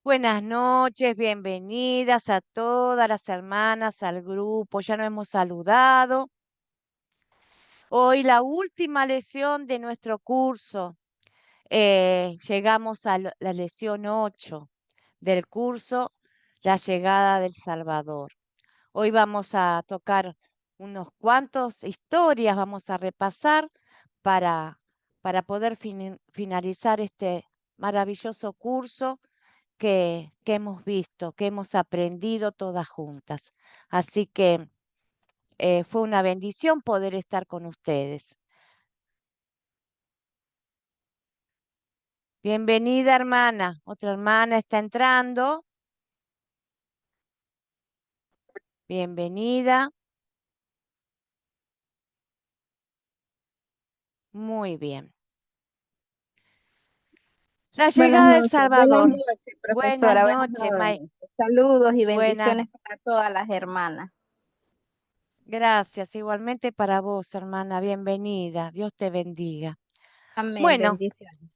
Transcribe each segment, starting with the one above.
Buenas noches, bienvenidas a todas las hermanas al grupo. Ya nos hemos saludado. Hoy la última lección de nuestro curso. Llegamos a la lección 8 del curso La llegada del Salvador. Hoy vamos a tocar unos cuantos historias, vamos a repasar para, para poder finalizar este maravilloso curso que hemos visto, que hemos aprendido todas juntas. Así que fue una bendición poder estar con ustedes. Bienvenida, hermana. Otra hermana está entrando. Bienvenida. Muy bien. La llegada del Buenas Salvador. noches, Buenas profesora, buenas noches, noches. Saludos y buenas. bendiciones para todas las hermanas. Gracias. Igualmente para vos, hermana. Bienvenida. Dios te bendiga. Amén, Bueno, bendiciones.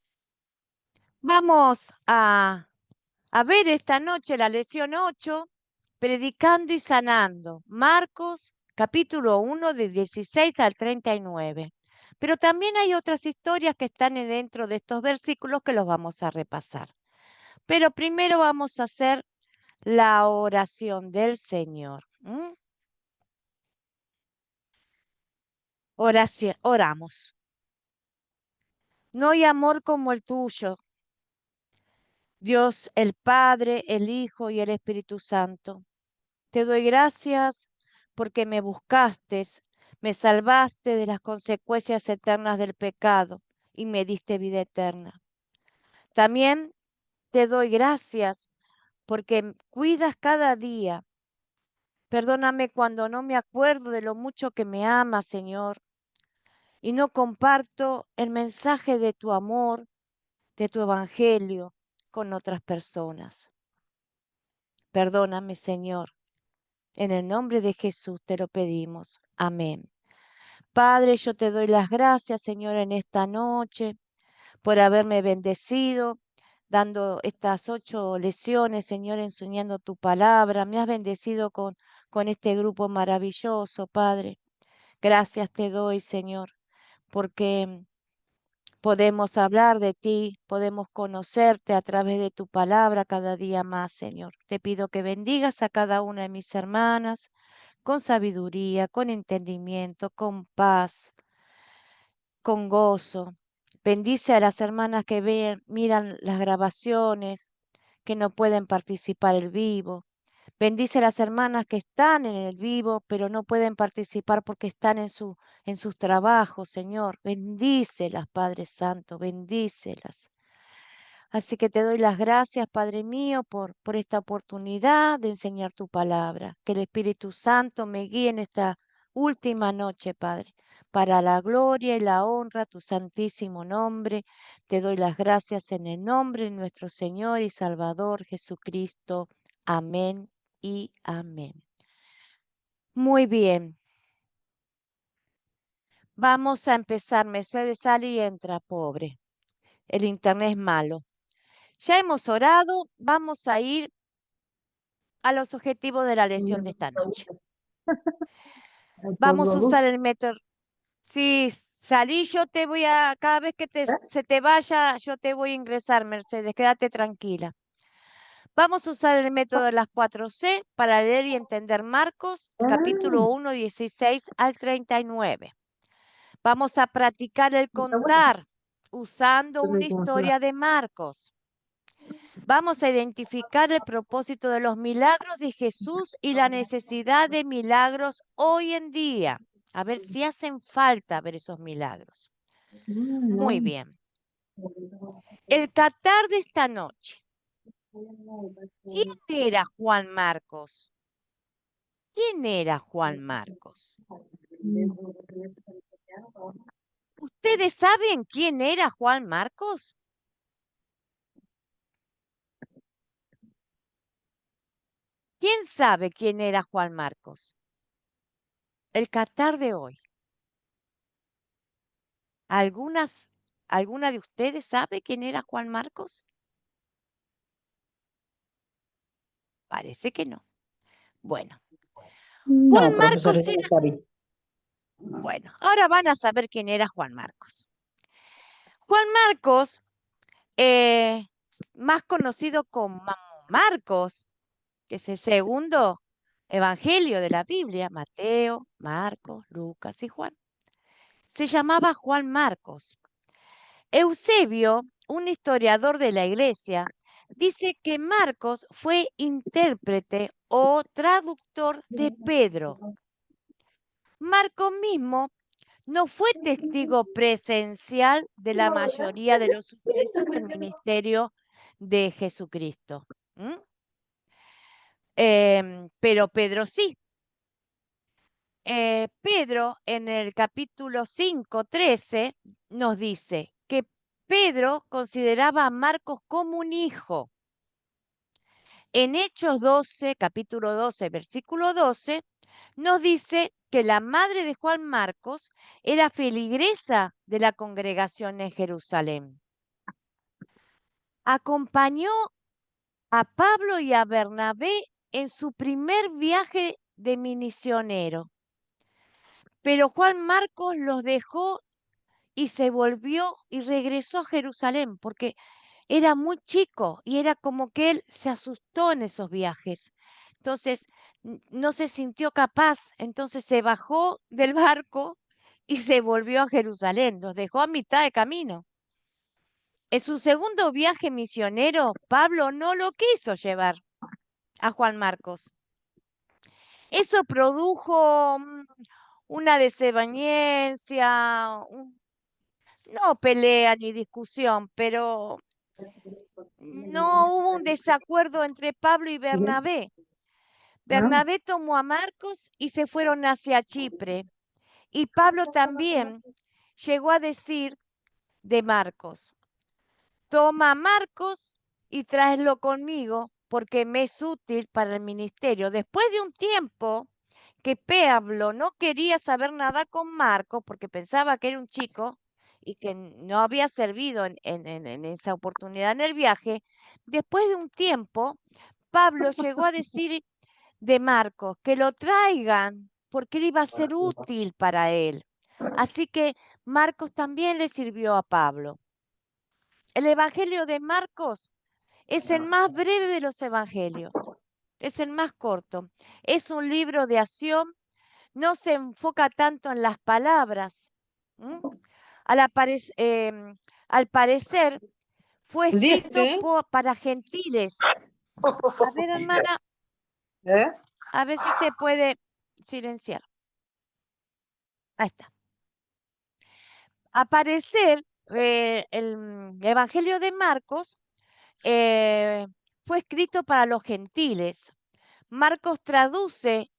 vamos a ver esta noche la lección 8, predicando y sanando. Marcos, capítulo 1, de 16 al 39. Pero también hay otras historias que están dentro de estos versículos que los vamos a repasar. Pero primero vamos a hacer la oración del Señor. Oración, oramos. No hay amor como el tuyo, Dios el Padre, el Hijo y el Espíritu Santo. Te doy gracias porque me buscaste, me salvaste de las consecuencias eternas del pecado y me diste vida eterna. También te doy gracias porque cuidas cada día. Perdóname cuando no me acuerdo de lo mucho que me amas, Señor, y no comparto el mensaje de tu amor, de tu evangelio con otras personas. Perdóname, Señor. En el nombre de Jesús te lo pedimos. Amén. Padre, yo te doy las gracias, Señor, en esta noche por haberme bendecido, dando estas 8 lecciones, Señor, enseñando tu palabra. Me has bendecido con este grupo maravilloso, Padre. Gracias te doy, Señor, porque podemos hablar de ti, podemos conocerte a través de tu palabra cada día más, Señor. Te pido que bendigas a cada una de mis hermanas con sabiduría, con entendimiento, con paz, con gozo. Bendice a las hermanas que miran las grabaciones, que no pueden participar en vivo. Bendice a las hermanas que están en el vivo, pero no pueden participar porque están en sus trabajos, Señor. Bendícelas, Padre Santo, bendícelas. Así que te doy las gracias, Padre mío, por esta oportunidad de enseñar tu palabra. Que el Espíritu Santo me guíe en esta última noche, Padre, para la gloria y la honra a tu santísimo nombre. Te doy las gracias en el nombre de nuestro Señor y Salvador Jesucristo. Amén y amén. Muy bien. Vamos a empezar. Mercedes sale y entra, pobre. El internet es malo. Ya hemos orado, vamos a ir a los objetivos de la lección de esta noche. Vamos a usar el método. Si salí, yo te voy a, cada vez que se te vaya, yo te voy a ingresar, Mercedes, quédate tranquila. Vamos a usar el método de las 4C para leer y entender Marcos, capítulo 1, 16 al 39. Vamos a practicar el contar usando una historia de Marcos. Vamos a identificar el propósito de los milagros de Jesús y la necesidad de milagros hoy en día. A ver si hacen falta ver esos milagros. Muy bien. El Qatar de esta noche. ¿Quién era Juan Marcos? ¿Quién era Juan Marcos? ¿Ustedes saben quién era Juan Marcos? ¿Quién sabe quién era Juan Marcos? El Qatar de hoy. Algunas ¿Alguna de ustedes sabe quién era Juan Marcos? Parece que no. Bueno, Juan No, profesor, Marcos yo no era... sabía. Bueno, ahora van a saber quién era Juan Marcos. Juan Marcos, más conocido como Marcos, que es el segundo evangelio de la Biblia, Mateo, Marcos, Lucas y Juan. Se llamaba Juan Marcos. Eusebio, un historiador de la iglesia, dice que Marcos fue intérprete o traductor de Pedro. Marcos mismo no fue testigo presencial de la mayoría de los sucesos del ministerio de Jesucristo. Pero Pedro sí. Pedro en el capítulo 5:13 nos dice que Pedro consideraba a Marcos como un hijo. En Hechos 12, capítulo 12, versículo 12, nos dice que la madre de Juan Marcos era feligresa de la congregación en Jerusalén. Acompañó a Pablo y a Bernabé en su primer viaje de misionero. Pero Juan Marcos los dejó y se volvió y regresó a Jerusalén porque era muy chico y era como que él se asustó en esos viajes. Entonces, no se sintió capaz, entonces se bajó del barco y se volvió a Jerusalén, los dejó a mitad de camino. En su segundo viaje misionero, Pablo no lo quiso llevar a Juan Marcos. Eso produjo una desaveniencia, no pelea ni discusión, pero no hubo un desacuerdo entre Pablo y Bernabé. Bernabé tomó a Marcos y se fueron hacia Chipre. Y Pablo también llegó a decir de Marcos: toma a Marcos y tráelo conmigo porque me es útil para el ministerio. Después de un tiempo que Pablo no quería saber nada con Marcos porque pensaba que era un chico y que no había servido en esa oportunidad en el viaje, después de un tiempo, Pablo llegó a decir de Marcos que lo traigan porque él iba a ser útil para él. Así que Marcos también le sirvió a Pablo. El Evangelio de Marcos es el más breve de los evangelios, es el más corto. Es un libro de acción, no se enfoca tanto en las palabras. Al, al parecer, fue escrito para gentiles. A ver, hermana, a ver si se puede silenciar. Ahí está. Al parecer, el Evangelio de Marcos fue escrito para los gentiles. Marcos traduce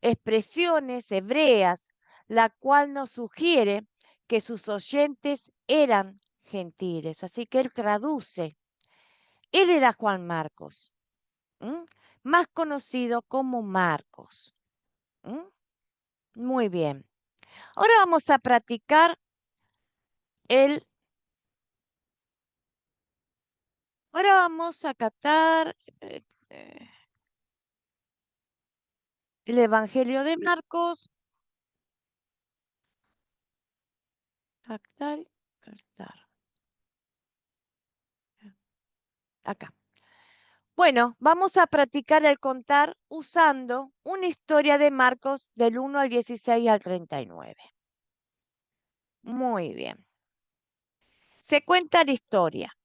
expresiones hebreas, la cual nos sugiere que sus oyentes eran gentiles. Así que él traduce. Él era Juan Marcos, más conocido como Marcos. Muy bien. Ahora vamos a practicar el... Ahora vamos a catar el Evangelio de Marcos. Captar, captar. Acá. Bueno, vamos a practicar el contar usando una historia de Marcos del 1 al 16 al 39. Muy bien. Se cuenta la historia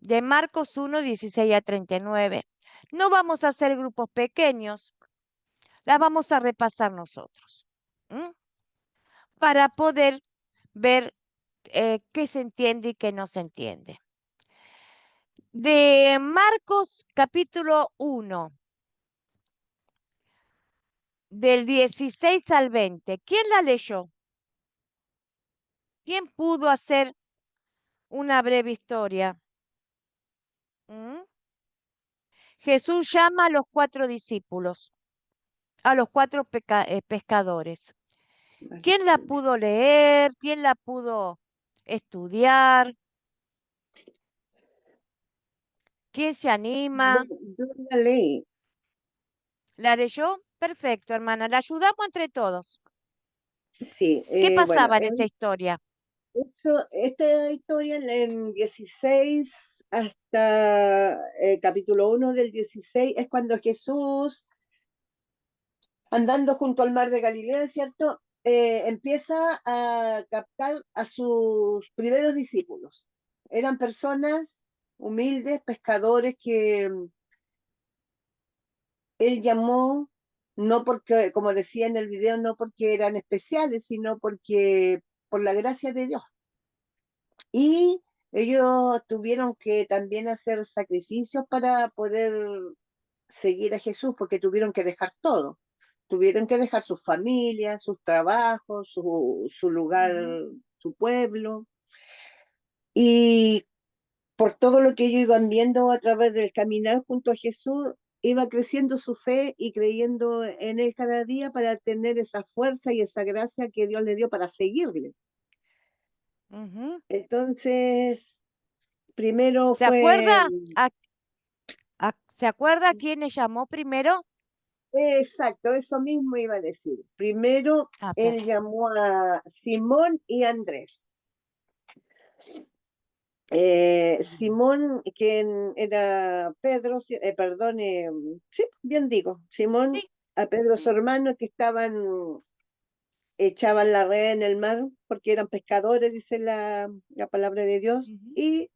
de Marcos 1, 16 a 39. No vamos a hacer grupos pequeños, la vamos a repasar nosotros, para poder ver qué se entiende y qué no se entiende. De Marcos capítulo 1, del 16 al 20. ¿Quién la leyó? ¿Quién pudo hacer una breve historia? Jesús llama a los 4 discípulos, a los 4 pescadores. ¿Quién la pudo leer? ¿Quién la pudo estudiar. ¿Quién se No, anima? yo la leí. ¿La leyó? Perfecto, hermana. La ayudamos entre todos. Sí, ¿Qué bueno, pasaba en esa historia? esta historia en 16 hasta capítulo 1 del 16 es cuando Jesús, andando junto al mar de Galilea, ¿cierto? Empieza a captar a sus primeros discípulos. Eran personas humildes, pescadores que él llamó, no porque, como decía en el video, no porque eran especiales, sino porque por la gracia de Dios. Y ellos tuvieron que también hacer sacrificios para poder seguir a Jesús, porque tuvieron que dejar todo. Tuvieron que dejar sus familias, sus trabajos, su lugar, Ujú, su pueblo. Y por todo lo que ellos iban viendo a través del caminar junto a Jesús, iba creciendo su fe y creyendo en él cada día para tener esa fuerza y esa gracia que Dios le dio para seguirle. ujú. Entonces, primero ¿Se fue, acuerda? ¿Se acuerda quién le llamó primero? exacto, eso mismo iba a decir. Primero, Ah, él llamó a Simón y Andrés. Simón, quien era Pedro, perdón, sí, bien digo, Simón, sí, a Pedro su sí. hermano, que echaban la red en el mar porque eran pescadores, dice la palabra de Dios, Ujú. y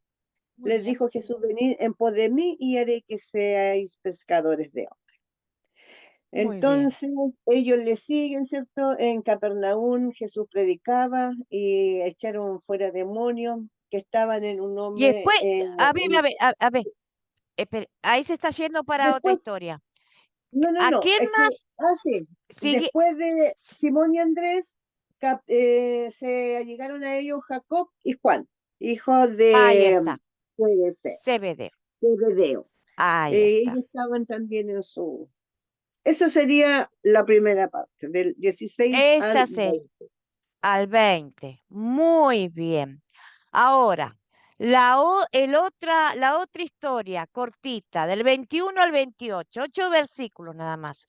Muy les bien, dijo Jesús: venid en pos de mí y haré que seáis pescadores de hombres. muy bien. Entonces ellos le siguen, ¿cierto? En Capernaum Jesús predicaba y echaron fuera demonios que estaban en un Y hombre. después, a ver, espere, ahí se está yendo para otra Después, historia. no, no, ¿A no, quién es que, más sí, sigue? después de S- Simón y Andrés, se allegaron a ellos Jacob y Juan, hijos Ahí de está, Zebedeo. CBD. Zebedeo. Ahí está. Ellos estaban también en su... Eso sería la primera parte, del 16 al Esa sí, 20. al 20. Muy bien. Ahora, la otra historia cortita, del 21 al 28, 8 versículos nada más.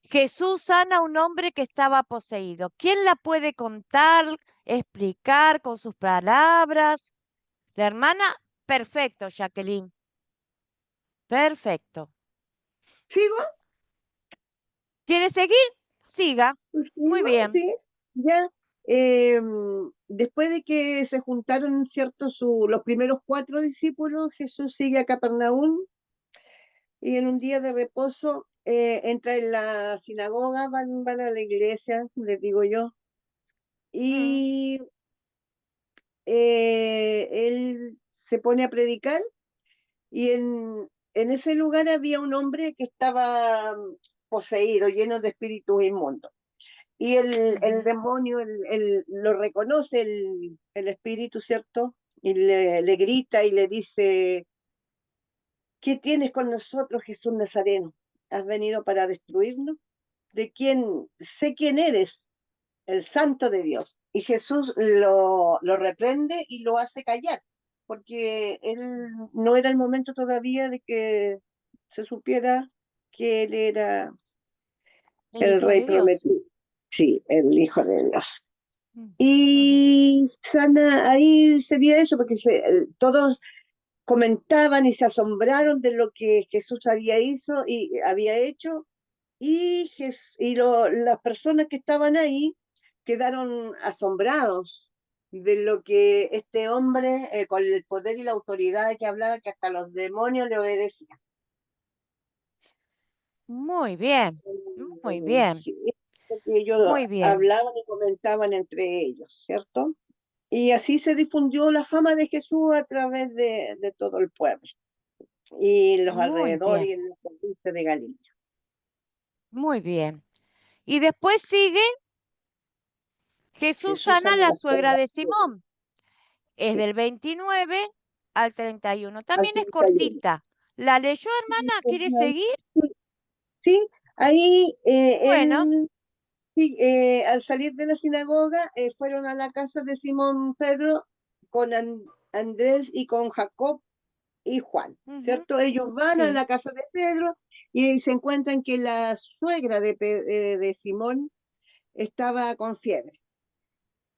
Jesús sana a un hombre que estaba poseído. ¿Quién la puede contar, explicar con sus palabras? La hermana, perfecto, Jacqueline. Perfecto. ¿Sigo? ¿Quiere seguir? Siga. Muy ¿Sigo? bien. Sí, ya. Después de que se juntaron, ¿cierto? Los primeros cuatro discípulos, Jesús sigue a Capernaum y en un día de reposo entra en la sinagoga, van a la iglesia, les digo yo, Mm, y él se pone a predicar y en ese lugar había un hombre que estaba poseído, lleno de espíritus inmundos. Y el ujú. demonio lo reconoce, el espíritu, ¿cierto? Y le grita y le dice: ¿qué tienes con nosotros, Jesús Nazareno? ¿Has venido para destruirnos? ¿De quién? Sé quién eres, el santo de Dios. Y Jesús lo reprende y lo hace callar, porque él no era el momento todavía de que se supiera que él era El el Hijo rey de Dios. prometido. Sí, el Hijo de Dios. Mm, ujú. Y sana, ahí sería eso, porque todos comentaban y se asombraron de lo que Jesús había hecho, y las personas que estaban ahí quedaron asombrados de lo que este hombre, con el poder y la autoridad que hablaba, que hasta los demonios le obedecían. Muy bien. Muy bien. Sí, lo que ellos Muy bien. hablaban y comentaban entre ellos, ¿cierto? Y así se difundió la fama de Jesús a través de todo el pueblo y los Muy alrededores y bien. en las provincias de Galilea. Muy bien. Y después sigue Jesús Jesús sana a sana la la suegra suegra, de Simón. Es sí, del 29 al 31. al También es 31. cortita. ¿La leyó, Sí, hermana? ¿Quiere seguir? sí, ahí Bueno, sí, al salir de la sinagoga fueron a la casa de Simón Pedro con Andrés y con Jacob y Juan, ¿cierto? Ellos van a Sí, la casa de Pedro y se encuentran que la suegra de Simón estaba con fiebre.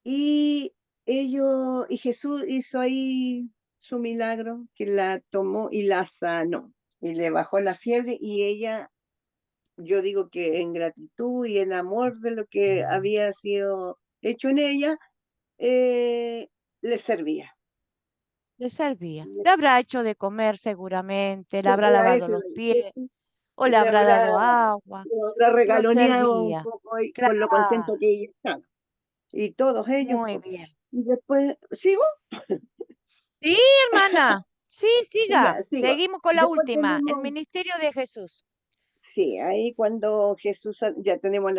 Y y Jesús hizo ahí su milagro, que la tomó y la sanó, y le bajó la fiebre, y ella, yo digo que en gratitud y en amor de lo que había sido hecho en ella, le servía. le servía. Le habrá hecho de comer seguramente, le habrá A lavado eso, los pies ¿cierto? o Y le habrá dado agua, le habrá lo regaloneado un servía. poco ahí Claro, con lo contento que ella estaba. Y todos ellos, muy pues. bien. Y después, ¿sigo? Sí, hermana. Sí, siga. Ya, sigo. Seguimos con la Después última, el tenemos, ministerio de Jesús. sí, ahí cuando Jesús, ya tenemos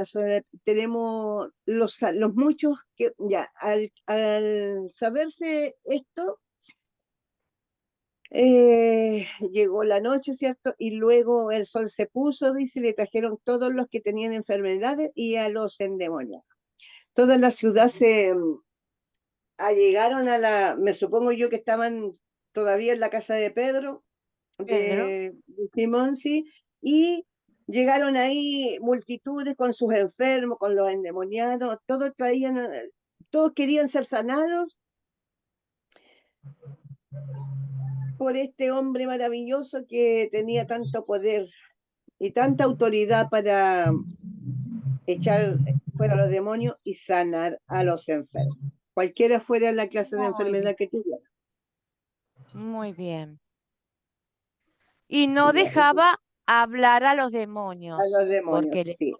tenemos los muchos que, ya, al saberse esto, llegó la noche, ¿cierto? Y luego el sol se puso, dice, y le trajeron todos los que tenían enfermedades y a los endemoniados. Toda la ciudad se allegaron me supongo yo que estaban todavía en la casa de Pedro, Pedro. de Simón, sí, y llegaron ahí multitudes con sus enfermos, con los endemoniados, todos querían ser sanados por este hombre maravilloso que tenía tanto poder y tanta autoridad para echar fuera a los demonios y sanar a los enfermos, cualquiera fuera la clase de Muy bien. enfermedad que tuviera. Muy bien. Y no Ya, dejaba hablar a los a los demonios, demonios, porque sí.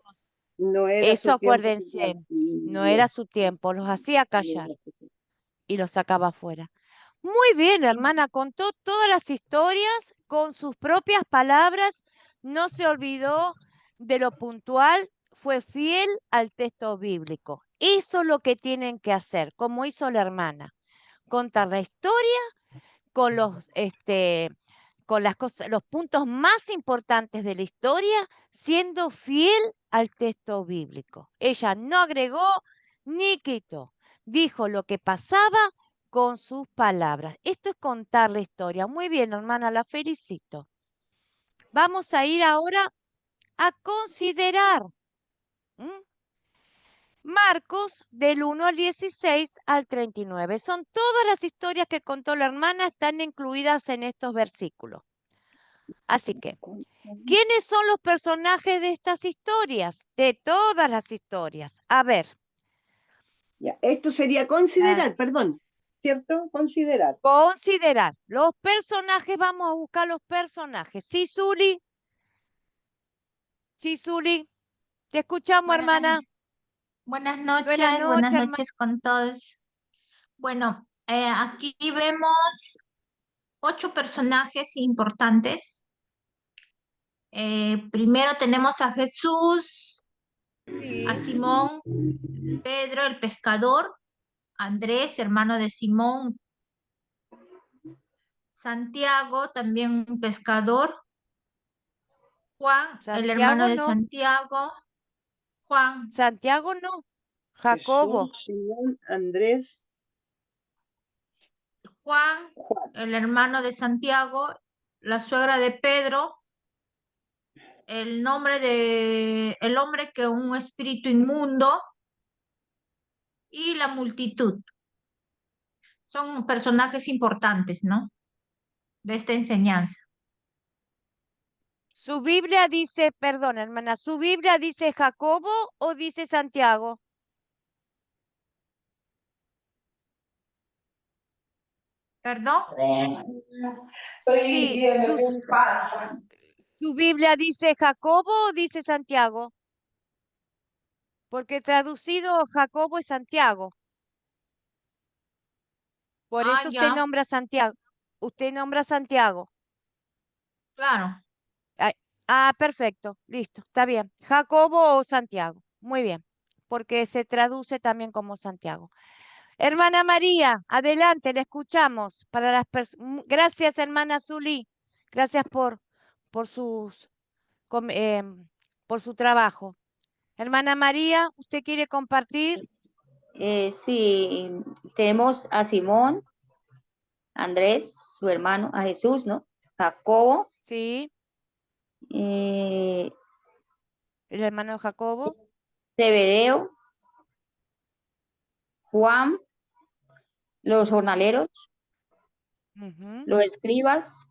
No era eso su tiempo que acuérdense, no era su tiempo, los hacía no callar era su tiempo. y los sacaba afuera. Muy bien, hermana, contó todas las historias con sus propias palabras, no se olvidó de lo puntual, fue fiel al texto bíblico. Hizo lo que tienen que hacer, como hizo la hermana, contar la historia con con las cosas, los puntos más importantes de la historia, siendo fiel al texto bíblico. Ella no agregó ni quitó, dijo lo que pasaba con sus palabras. Esto es contar la historia. Muy bien, hermana, la felicito. Vamos a ir ahora a considerar. ¿M? Marcos del 1 al 16 al 39. Son todas las historias que contó la hermana, están incluidas en estos versículos. Así que, ¿quiénes son los personajes de estas historias? De todas las historias. A ver. Ya, esto sería Ah, considerar, perdón, ¿cierto? Considerar. considerar. Los personajes, vamos a buscar los personajes. Sí, Zuli. Sí, Zuli. Te escuchamos, Buenas, hermana. Buenas buenas noches, hermana. noches con todos. Bueno, aquí vemos 8 personajes importantes. Primero tenemos a Jesús, a Sí. Simón, Pedro el pescador, Andrés, hermano de Simón, Santiago, también un pescador, Juan, el hermano Santiago de no. Santiago, Juan, Santiago no. Jacobo. Jesús, Simón, Andrés, Juan, Juan. el hermano de Santiago, la suegra de Pedro, el hombre que un espíritu inmundo y la multitud. Son personajes importantes, ¿no? De esta enseñanza. Su Biblia dice, perdón, hermana, ¿su Biblia dice Jacobo o dice Santiago? ¿Perdón? Sí, ¿su Biblia dice Jacobo o dice Santiago? Porque traducido Jacobo es Santiago. Por Ah, eso usted ya, nombra Santiago. Usted nombra Santiago. claro. Ay, perfecto, listo, está bien. Jacobo o Santiago. Muy bien, porque se traduce también como Santiago. Hermana María, adelante, le escuchamos. Gracias, hermana Zulí. Gracias por sus, com- em, por su trabajo. Hermana María, ¿usted quiere compartir? Sí, tenemos a Simón, Andrés, su hermano, a Jesús, ¿no? Jacobo, Sí, eh, el hermano Jacobo. Zebedeo, Juan, los jornaleros, Ujú, los escribas,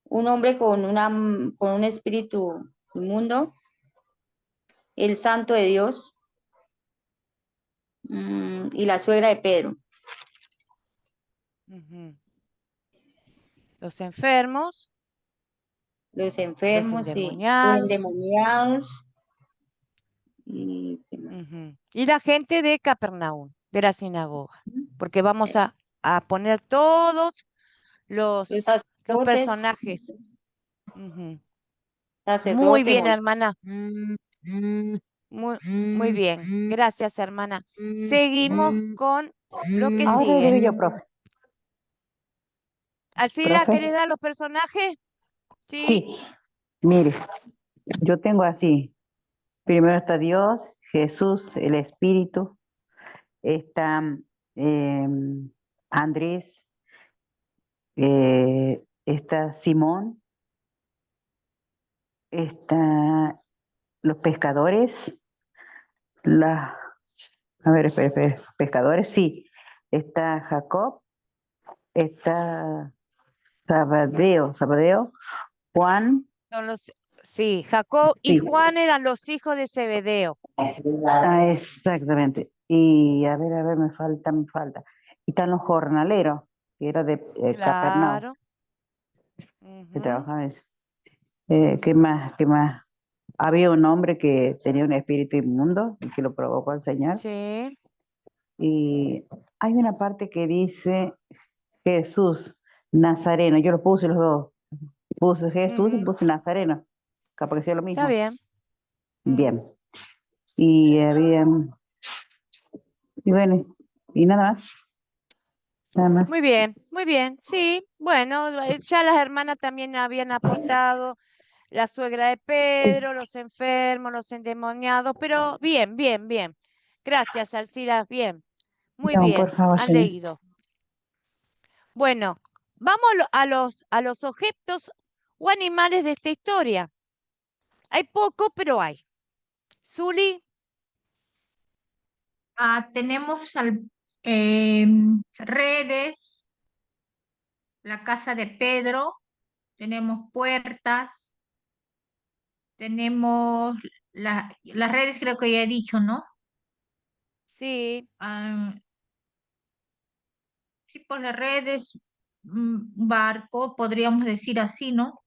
un hombre con un espíritu inmundo, el santo de Dios, y la suegra de Pedro. ujú. Los enfermos, Los los enfermos, sí, los endemoniados. endemoniados, y, ¿qué más? Ujú. Y la gente de Capernaum, de la sinagoga, porque vamos a poner todos los, Los los sacerdotes, personajes. Ujú. Muy sacerdote, bien, hermana. Muy bien. Gracias, hermana. Seguimos con lo que Ahora le sigue. digo yo, profe. Alcila, ¿querés Profe, dar los personajes? Sí, sí, mire, yo tengo así. Primero está Dios, Jesús, el Espíritu, está Andrés, está Simón, está los pescadores, la, a ver, espera, pescadores, sí, está Jacob, está Zabadeo, Juan, son los, sí, Jacob y sí, Juan eran los hijos de Zebedeo. exactamente. Y a ver, me falta. Y están los jornaleros, que era de Capernaum, Claro. que Ujú, trabajaban eso. ¿Qué más? ¿Qué más? Había un hombre que tenía un espíritu inmundo y que lo provocó al Señor. sí. Y hay una parte que dice Jesús Nazareno. Yo lo puse los dos. Puse Jesús y Ujú, puse Nazareno. Capaz que sea lo está mismo. bien. Bien. Y había, y bueno, y nada más. Nada más. Muy bien, muy bien. Sí, bueno, ya las hermanas también habían aportado la suegra de Pedro, los enfermos, los endemoniados, pero bien, bien, bien. Gracias, Alcira, bien, muy No, por bien, favor, han señor. leído. Bueno, vamos a los objetos o animales de esta historia. Hay poco, pero hay. Zuli, Tenemos redes, la casa de Pedro, tenemos puertas, tenemos las redes, creo que ya he dicho, ¿no? sí, Ah, sí, pues las redes, barco, podríamos decir así, ¿no?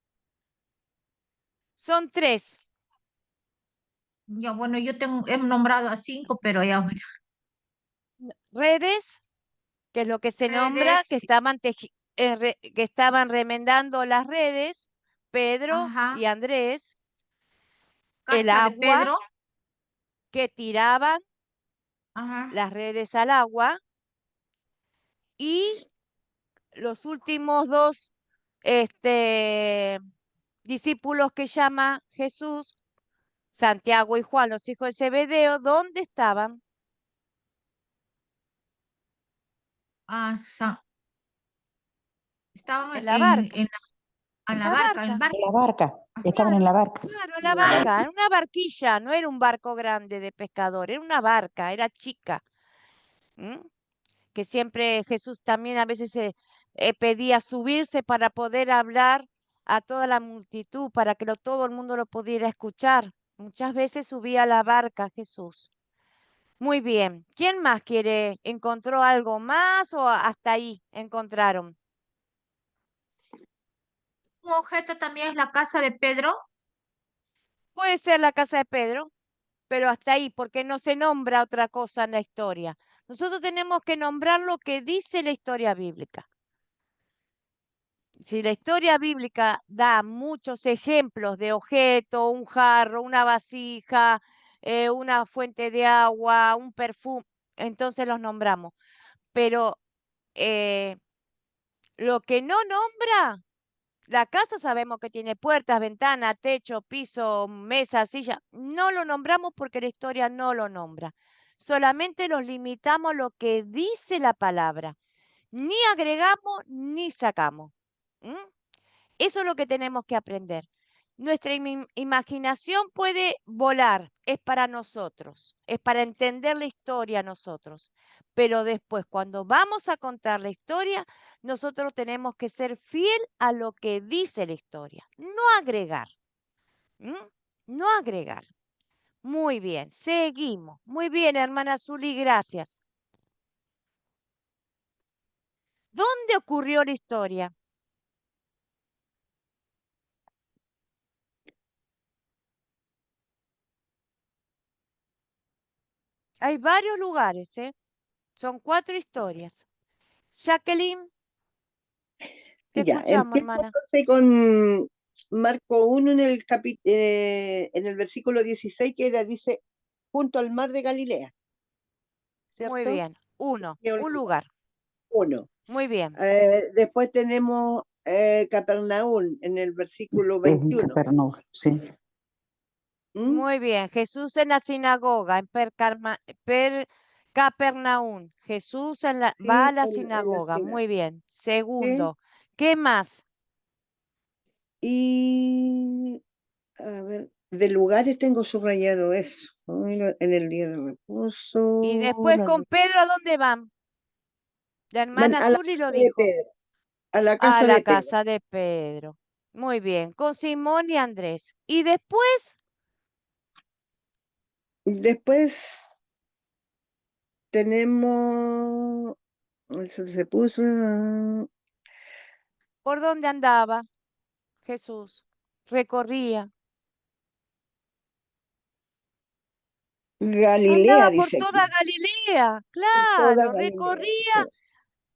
son tres. Ya bueno, he nombrado a 5, pero ya bueno. Redes, que es lo que se nombra, que Redes, estaban, que estaban remendando las redes, Pedro y ajá, Andrés, el casa de agua, Pedro, que tiraban ajá, las redes al agua, y los últimos dos este, discípulos que llama Jesús, Santiago y Juan, los hijos de Zebedeo, ¿dónde estaban? ah, estaban En la barca, en en la la barca, en el barca. barco. En la barca. Estaban en Claro, la barca. claro, en la barca, en una barquilla, no era un barco grande de pescador, era una barca, era chica. ¿M? Que siempre Jesús también a veces pedía subirse para poder hablar a toda la multitud, para que todo el mundo lo pudiera escuchar. Muchas veces subía a la barca Jesús. Muy bien. ¿Quién más encontró algo más o hasta ahí encontraron? Un objeto también es la casa de Pedro. Puede ser la casa de Pedro, pero hasta ahí, porque no se nombra otra cosa en la historia. Nosotros tenemos que nombrar lo que dice la historia bíblica. Si la historia bíblica da muchos ejemplos de objeto, un jarro, una vasija, una fuente de agua, un perfume, entonces los nombramos. Pero eh, lo que no nombra, la casa sabemos que tiene puertas, ventanas, techo, piso, mesa, silla. No lo nombramos porque la historia no lo nombra. Solamente nos limitamos a lo que dice la palabra. Ni agregamos ni sacamos. ¿Mm? Eso es lo que tenemos que aprender. Nuestra imaginación puede volar, es para nosotros, es para entender la historia nosotros. Pero después, cuando vamos a contar la historia, nosotros tenemos que ser fiel a lo que dice la historia, no agregar. ¿Mm? No agregar. Muy bien, seguimos. Muy bien, hermana Zuli, gracias. ¿Dónde ocurrió la historia? Hay varios lugares, ¿eh? Son 4 historias. Jacqueline, te Ya, escuchamos, empiezo hermana. entonces con Marco 1 en el versículo 16, que era, dice, junto al mar de Galilea, Muy ¿cierto? bien. Uno, Y el un lugar. uno. Muy bien. Después tenemos Capernaum en el versículo 21. Capernaum, sí. ¿Mm? Muy bien. Jesús en la sinagoga, en Capernaum. Jesús va a Sí, la en la sinagoga. sinagoga. Muy bien. ¿Sí? Segundo. ¿Qué más? Y, a ver, de lugares tengo subrayado eso. Ay, en el día de Y reposo. después con Pedro, ¿a dónde van? La Van hermana a la Zuli lo casa de dijo. Pedro. A la A casa la de Pedro. casa de Pedro. Muy bien. Con Simón y Andrés. Y después, Después tenemos. Eso se puso. ¿por dónde andaba Jesús? Recorría. Galilea, Andaba por dice toda aquí. Galilea, Por toda claro, Galilea. recorría Sí.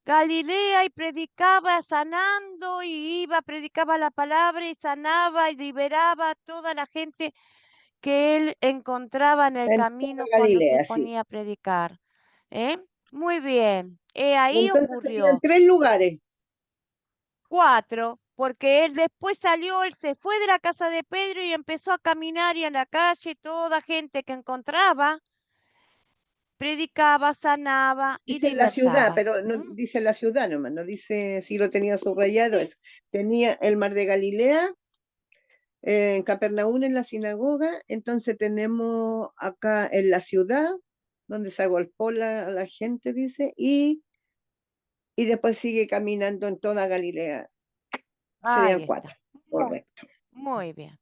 Galilea y predicaba sanando y iba, predicaba la palabra y sanaba y liberaba a toda la gente que él encontraba en el En toda camino cuando se Galilea, sí. ponía a predicar. ¿Eh? Muy bien, ahí Entonces serían ocurrió. 3 lugares. 4, porque él después salió, él se fue de la casa de Pedro y empezó a caminar y en la calle toda gente que encontraba predicaba, sanaba y Dice la ciudad, libertaba. pero no ¿Mm? dice la ciudad nomás, no dice si lo tenía subrayado. Tenía el mar de Galilea, en Capernaum en la sinagoga, entonces tenemos acá en la ciudad, donde se agolpó la gente, dice, y después sigue caminando en toda Galilea. Serían Ahí 4, está. Mu- correcto. Muy bien.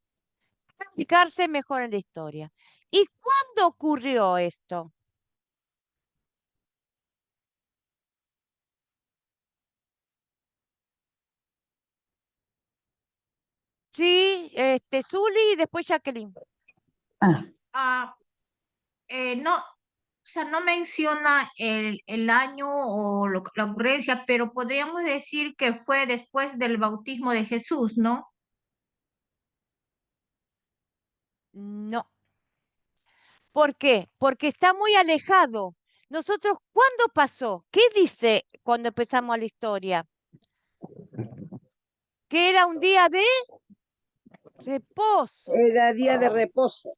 Explicarse mejor en la historia. ¿Y cuándo ocurrió esto? Sí, Zuli y después Jacqueline. Ah, Ah, no, o sea, no menciona el año o la ocurrencia, pero podríamos decir que fue después del bautismo de Jesús, ¿no? No. ¿Por qué? Porque está muy alejado. Nosotros, ¿cuándo pasó? ¿Qué dice cuando empezamos la historia? Que era un día de reposo. Era día de reposo.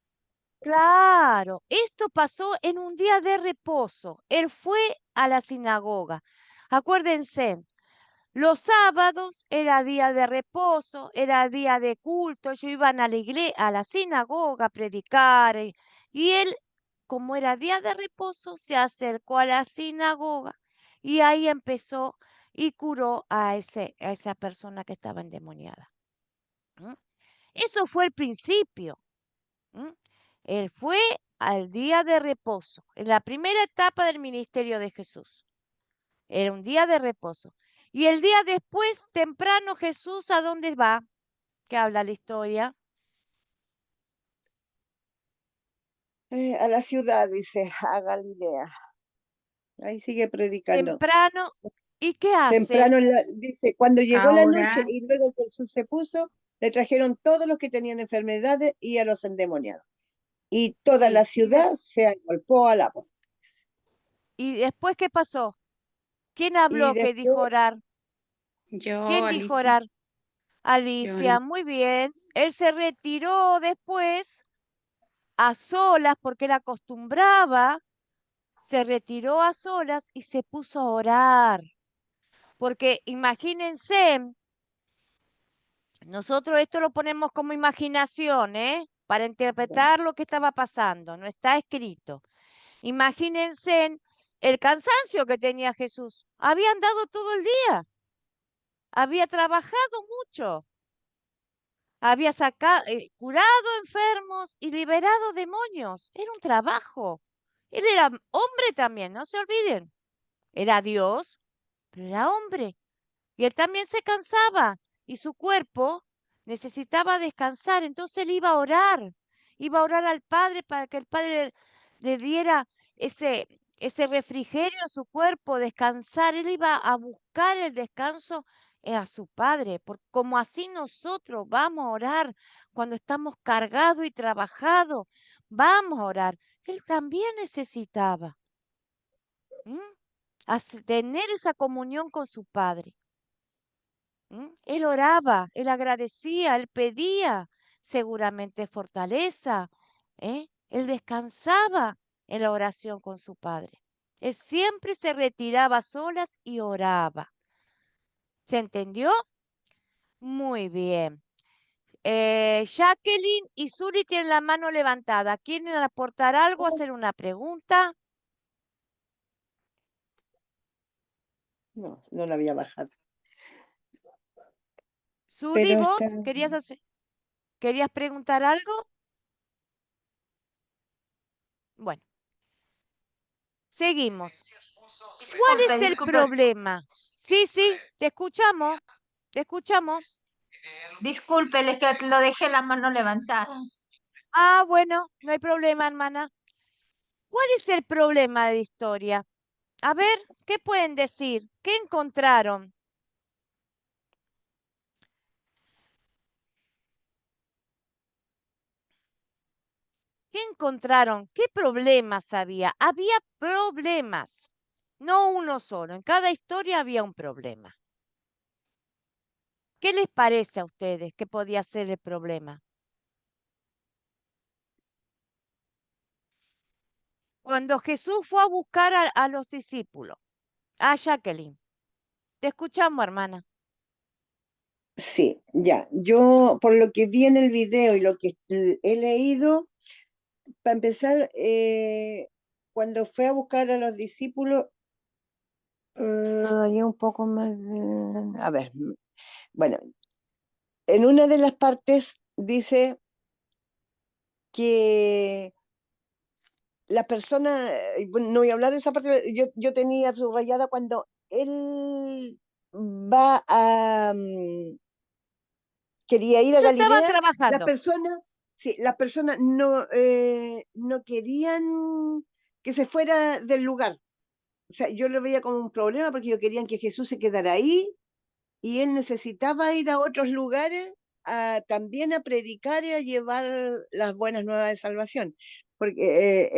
Claro, esto pasó en un día de reposo. Él fue a la sinagoga. Acuérdense, los sábados era día de reposo, era día de culto. Ellos iban a la iglesia, a la sinagoga a predicar. Y él, como era día de reposo, se acercó a la sinagoga y ahí empezó y curó a esa persona que estaba endemoniada. ¿Mm? Eso fue el principio. ¿Mm? Él fue al día de reposo, en la primera etapa del ministerio de Jesús. Era un día de reposo. Y el día después, temprano, Jesús, ¿a dónde va? Que habla la historia. A la ciudad, dice, a Galilea. Ahí sigue predicando. Temprano. ¿Y qué hace? Temprano, dice, cuando llegó la noche Ahora, y luego que el sol se puso, le trajeron todos los que tenían enfermedades y a los endemoniados. Y toda la Sí. ciudad se agolpó a la voz. ¿Y después qué pasó? ¿Quién Y habló que dijo después, orar? yo, ¿Quién dijo Alicia, orar? yo, Alicia, muy bien. Él se retiró después a solas porque él acostumbraba, se retiró a solas y se puso a orar. Porque imagínense, nosotros esto lo ponemos como imaginación, para interpretar lo que estaba pasando, no está escrito. Imagínense el cansancio que tenía Jesús. Había andado todo el día, había trabajado mucho, había curado enfermos y liberado demonios. Era un trabajo. Él era hombre también, no se olviden. Era Dios, pero era hombre. Y él también se cansaba y su cuerpo necesitaba descansar. Entonces él iba a orar al Padre para que el Padre le diera ese refrigerio a su cuerpo, descansar. Él iba a buscar el descanso a su Padre, como así nosotros vamos a orar cuando estamos cargados y trabajados. Vamos a orar. Él también necesitaba tener esa comunión con su Padre. Él oraba, él agradecía, él pedía seguramente fortaleza, él descansaba en la oración con su Padre. Él siempre se retiraba a solas y oraba. ¿Se entendió? Muy bien. Jacqueline y Suri tienen la mano levantada. ¿Quieren aportar algo, hacer una pregunta? No, no la había bajado. Suri, Pero ¿vos está... querías preguntar algo? Bueno, seguimos. ¿Cuál Disculpe, es el disculpe. problema? Sí, te escuchamos, te escuchamos. Disculpe, es que lo dejé la mano levantada. Ah, bueno, no hay problema, hermana. ¿Cuál es el problema de la historia? A ver, ¿qué pueden decir? ¿Qué encontraron? ¿Qué encontraron? ¿Qué problemas había? Había problemas, no uno solo. En cada historia había un problema. ¿Qué les parece a ustedes que podía ser el problema? Cuando Jesús fue a buscar a los discípulos, a Jacqueline. Te escuchamos, hermana. Sí, ya. Yo, por lo que vi en el video y lo que he leído, para empezar, cuando fue a buscar a los discípulos, hay un poco más de... A ver, bueno, en una de las partes dice que la persona, bueno, no voy a hablar de esa parte, yo tenía subrayada cuando él va a... quería ir a Ellos estaban Galilea, trabajando. sí, las personas no querían que se fuera del lugar. O sea, yo lo veía como un problema porque ellos querían que Jesús se quedara ahí y él necesitaba ir a otros lugares también a predicar y a llevar las buenas nuevas de salvación. Porque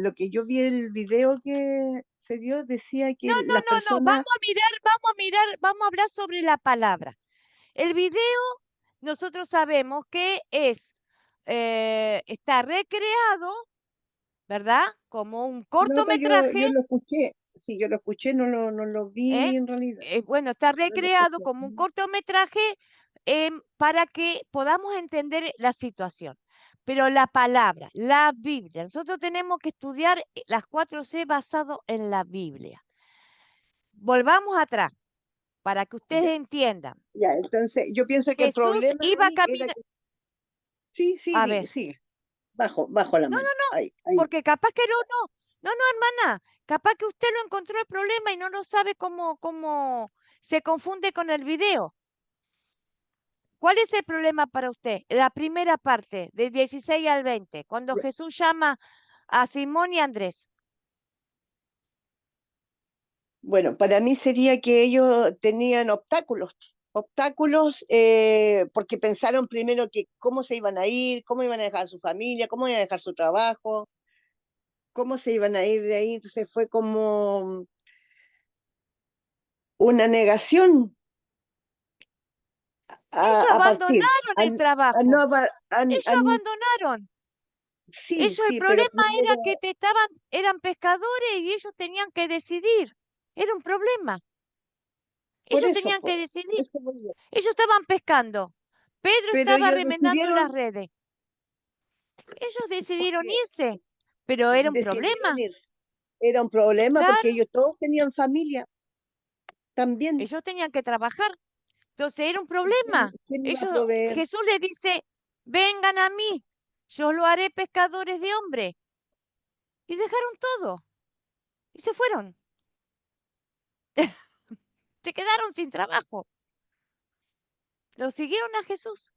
lo que yo vi el video que se dio decía No, que las no. personas... Vamos a hablar sobre la palabra. El video, nosotros sabemos que está recreado, ¿verdad? Como un No, pues yo cortometraje, lo escuché, sí, yo lo escuché, no lo ¿eh? vi en realidad. Bueno, está No lo recreado escuché. como un cortometraje para que podamos entender la situación. Pero la palabra, la Biblia, nosotros tenemos que estudiar las 4C basado en la Biblia. Volvamos atrás para que ustedes Ya, entiendan. ya, entonces yo pienso que el Jesús problema iba a ahí era caminar. que... Sí, sí, A ver, sí, bajo la no, mano. Ahí, ahí. porque capaz que no, hermana, capaz que usted lo encontró el problema y no lo sabe cómo se confunde con el video. ¿Cuál es el problema para usted? La primera parte, del 16 al 20, cuando Ya. Jesús llama a Simón y Andrés. Bueno, para mí sería que ellos tenían obstáculos porque pensaron primero que cómo se iban a ir, cómo iban a dejar a su familia, cómo iban a dejar su trabajo, cómo se iban a ir de ahí. Entonces fue como una negación Ellos a partir. abandonaron A, el a no, trabajo. Ellos a- abandonaron. sí, Ellos, el sí, pero problema era que eran pescadores y ellos tenían que decidir. Era un problema. Por Ellos eso, tenían que po, decidir. eso voy yo. Ellos estaban pescando. Pedro Pero estaba ellos remendando las decidieron, redes. Ellos decidieron porque irse, pero era un decidieron problema. irse. Era un problema porque Claro, ellos todos tenían familia también. ellos tenían que trabajar. Entonces era un ¿Y problema. quién iba a Ellos, proveer? Jesús les dice, vengan a mí, yo lo haré pescadores de hombre. Y dejaron todo y se fueron. Se quedaron sin trabajo. Lo siguieron a Jesús.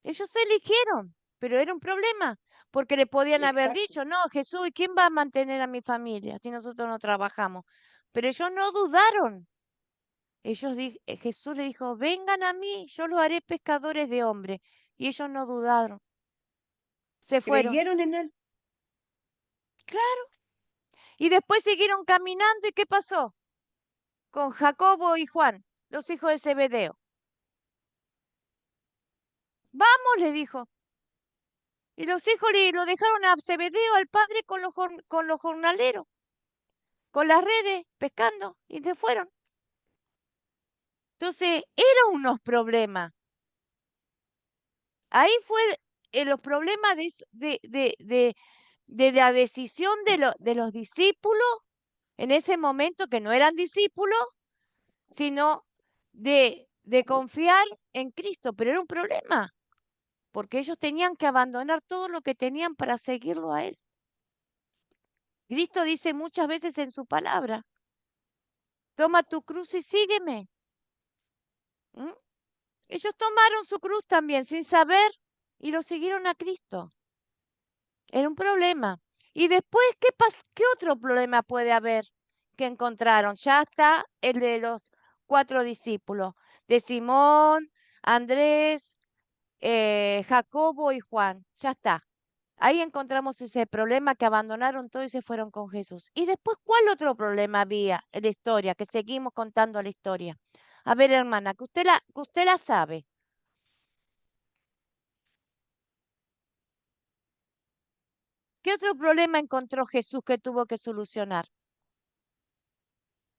Ellos se eligieron, pero era un problema, porque le podían haber Exacto. dicho, no, Jesús, ¿y quién va a mantener a mi familia si nosotros no trabajamos? Pero ellos no dudaron. Jesús le dijo, vengan a mí, yo los haré pescadores de hombres. Y ellos no dudaron. Se fueron. Creyeron en él. Claro. Y después siguieron caminando. ¿Y qué pasó? Con Jacobo y Juan, los hijos de Zebedeo. Vamos, le dijo. Y los hijos lo dejaron a Zebedeo, al padre, con los jornaleros, con las redes, pescando, y se fueron. Entonces, eran unos problemas. Ahí fue los problemas de la decisión de los discípulos, en ese momento que no eran discípulos, sino de confiar en Cristo. Pero era un problema, porque ellos tenían que abandonar todo lo que tenían para seguirlo a Él. Cristo dice muchas veces en su palabra, toma tu cruz y sígueme. ¿Mm? Ellos tomaron su cruz también sin saber y lo siguieron a Cristo. Era un problema. Y después, ¿qué otro problema puede haber que encontraron? Ya está el de los 4 discípulos, de Simón, Andrés, Jacobo y Juan. Ya está. Ahí encontramos ese problema que abandonaron todo y se fueron con Jesús. Y después, ¿cuál otro problema había en la historia? Que seguimos contando la historia. A ver, hermana, que usted la sabe. ¿Qué otro problema encontró Jesús que tuvo que solucionar?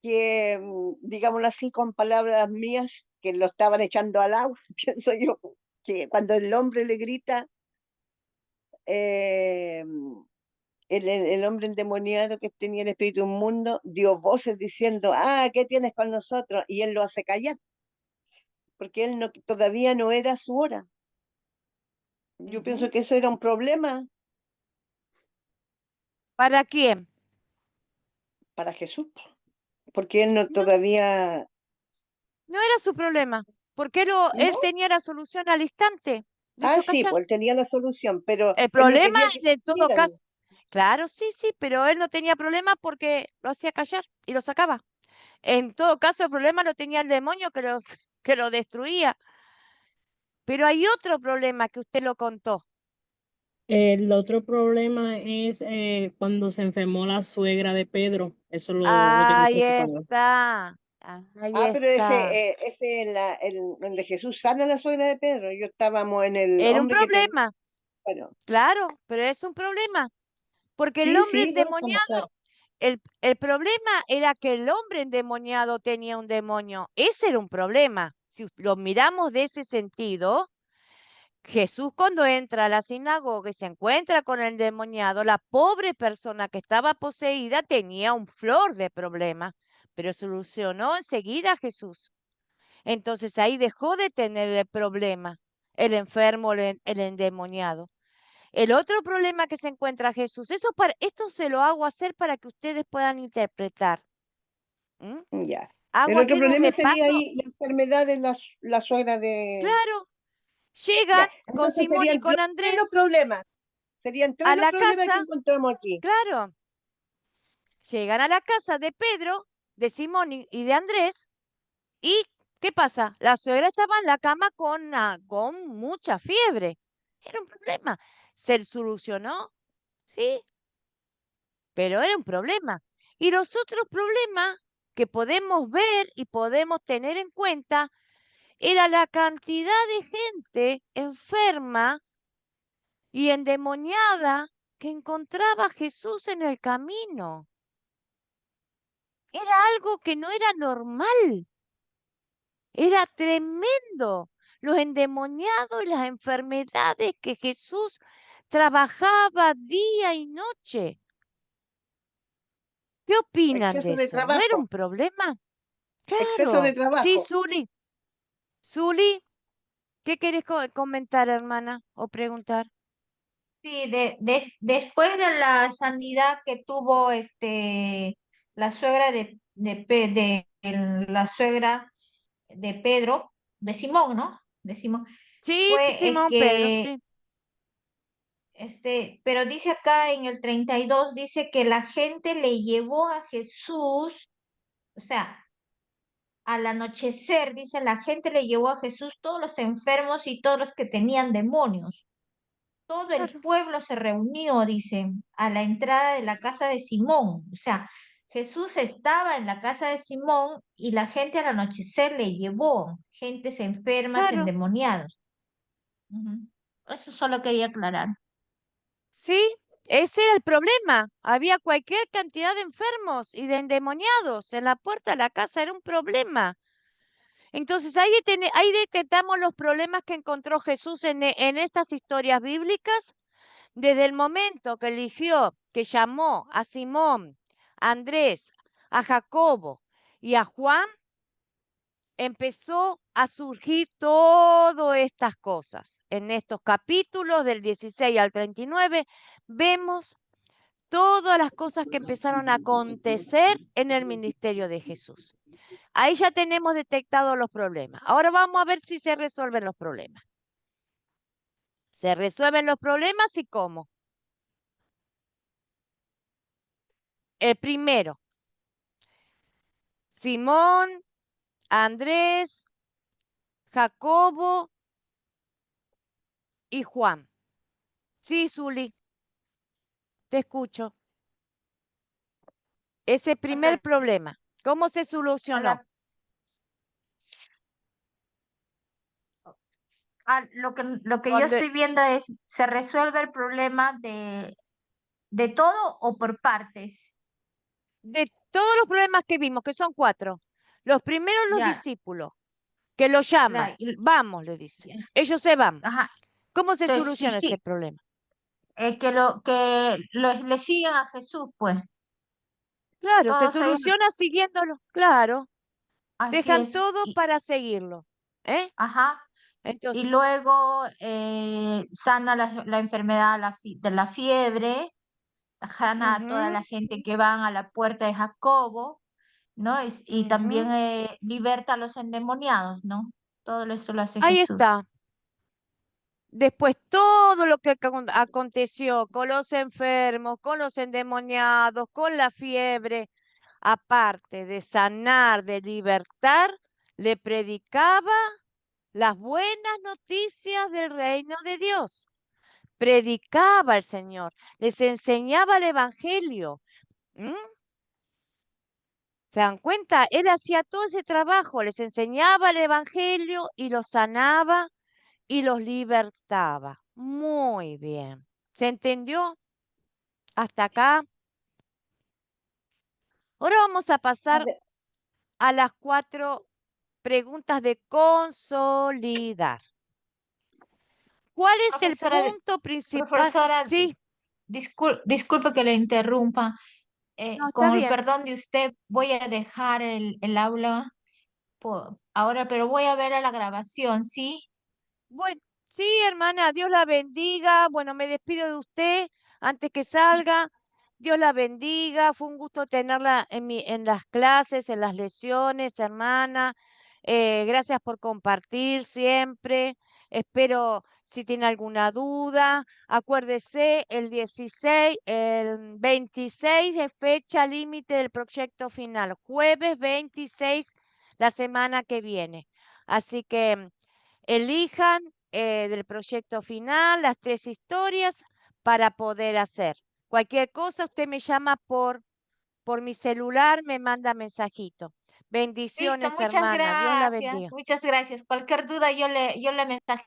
Que, digámoslo así, con palabras mías, que lo estaban echando al agua, pienso yo, que cuando el hombre le grita, eh, el hombre endemoniado que tenía el espíritu inmundo dio voces diciendo, ah, ¿qué tienes con nosotros? Y él lo hace callar, porque él no, todavía no era su hora. Yo pienso Ujú. que eso era un problema ¿Para quién? para Jesús, porque él no No, todavía, no era su problema, porque él ¿no? tenía la solución al instante. Lo Ah, hizo sí, callar. pues él tenía la solución, pero El él no problema quería que es en todo siguieran. caso, claro, sí, sí, pero él no tenía problema porque lo hacía callar y lo sacaba. En todo caso, el problema lo tenía el demonio que lo destruía. Pero hay otro problema que usted lo contó. El otro problema es cuando se enfermó la suegra de Pedro. Eso lo tiene Ahí preocupado. está. Ahí Ah, pero está. ese es donde Jesús sana a la suegra de Pedro. Yo estábamos en el Era un hombre que tenía, problema, bueno, claro, pero es un problema. Porque el sí, hombre sí, no, estamos endemoniado, claros. el problema era que el hombre endemoniado tenía un demonio. Ese era un problema. Si lo miramos de ese sentido, Jesús cuando entra a la sinagoga y se encuentra con el endemoniado, la pobre persona que estaba poseída tenía un flor de problema, pero solucionó enseguida Jesús. Entonces ahí dejó de tener el problema, el enfermo, el endemoniado. El otro problema que se encuentra Jesús, esto se lo hago hacer para que ustedes puedan interpretar. ¿M? Ya. El Hago otro hacer un problema sería repaso. ahí la enfermedad de la suegra de... Claro, llegan Ya, con entonces Simón y serían con tres los Andrés problemas. Serían a tres los la problemas que casa. encontramos aquí. Claro, llegan a la casa de Pedro, de Simón y de Andrés. ¿Y qué pasa? La suegra estaba en la cama con mucha fiebre. Era un problema. Se solucionó, sí, pero era un problema. Y los otros problemas que podemos ver y podemos tener en cuenta era la cantidad de gente enferma y endemoniada que encontraba Jesús en el camino. Era algo que no era normal. Era tremendo los endemoniados y las enfermedades que Jesús trabajaba día y noche. ¿Qué opinan de Exceso de eso? ¿No era un trabajo, problema? exceso de Claro. Sí, trabajo. Zuli. Zuli, ¿qué querés comentar, hermana, o preguntar? Sí, después de la sanidad que tuvo la suegra la suegra de Pedro, de Simón, ¿no? De Simón, Sí, fue es Simón Pedro, que sí. pero dice acá en el 32 dice que la gente le llevó a Jesús, o sea, al anochecer, dice, la gente le llevó a Jesús todos los enfermos y todos los que tenían demonios. Todo el Claro, pueblo se reunió, dice, a la entrada de la casa de Simón. O sea, Jesús estaba en la casa de Simón y la gente al anochecer le llevó, gentes enfermas, claro. endemoniados. Ujú. Eso solo quería aclarar. Sí, ese era el problema. Había cualquier cantidad de enfermos y de endemoniados en la puerta de la casa, era un problema. Entonces ahí detectamos los problemas que encontró Jesús en estas historias bíblicas. Desde el momento que eligió, que llamó a Simón, a Andrés, a Jacobo y a Juan, empezó a surgir todas estas cosas. En estos capítulos del 16 al 39 vemos todas las cosas que empezaron a acontecer en el ministerio de Jesús. Ahí ya tenemos detectados los problemas. Ahora vamos a ver si se resuelven los problemas. ¿Se resuelven los problemas y cómo? El primero, Simón, Andrés, Jacobo y Juan. Sí, Zuli, te escucho. Ese primer Acá, problema, ¿cómo se a solucionó? la- lo que yo Cuando, estoy viendo es, ¿se resuelve el problema de todo o por partes? de todos los problemas que vimos, que son 4, los primeros los Ya, discípulos, que lo llama, la- vamos, le dice. ya, Ellos se van. ajá, ¿Cómo se sí, soluciona ese sí, problema? le siguen a Jesús, pues, Claro, se todos ellos, soluciona siguiéndolo, claro. así Dejan es, todo para seguirlo. ¿Eh? ajá, y Entonces, luego sana la enfermedad de la fiebre, sana a toda ujú, la gente que van a la puerta de Jacobo, ¿no? Y también ujú. liberta a los endemoniados, ¿no? Todo eso lo hace Ahí Jesús. está. Después todo lo que aconteció con los enfermos, con los endemoniados, con la fiebre, aparte de sanar, de libertar, le predicaba las buenas noticias del reino de Dios. Predicaba el Señor, les enseñaba el Evangelio. ¿Mm? ¿Se dan cuenta? Él hacía todo ese trabajo, les enseñaba el Evangelio y los sanaba y los libertaba. Muy bien. ¿Se entendió hasta acá? Ahora vamos a pasar Ade- a las 4 preguntas de consolidar. ¿Cuál es el Profesora, punto principal? profesora, Sí, disculpe que le interrumpa. no, está Con el bien. perdón de usted, voy a dejar el aula ahora, pero voy a ver a la grabación, ¿sí? Bueno, sí, hermana, Dios la bendiga. Bueno, me despido de usted antes que salga. Dios la bendiga. Fue un gusto tenerla en las clases, en las lesiones, hermana. Gracias por compartir siempre. Espero si tiene alguna duda. Acuérdese, el 26 es fecha límite del proyecto final. Jueves 26, la semana que viene. Así que elijan del proyecto final las 3 historias para poder hacer. Cualquier cosa, usted me llama por mi celular, me manda mensajito. Listo, Bendiciones, muchas hermana. Dios la gracias, bendiga. muchas gracias. Cualquier duda yo le mensaje.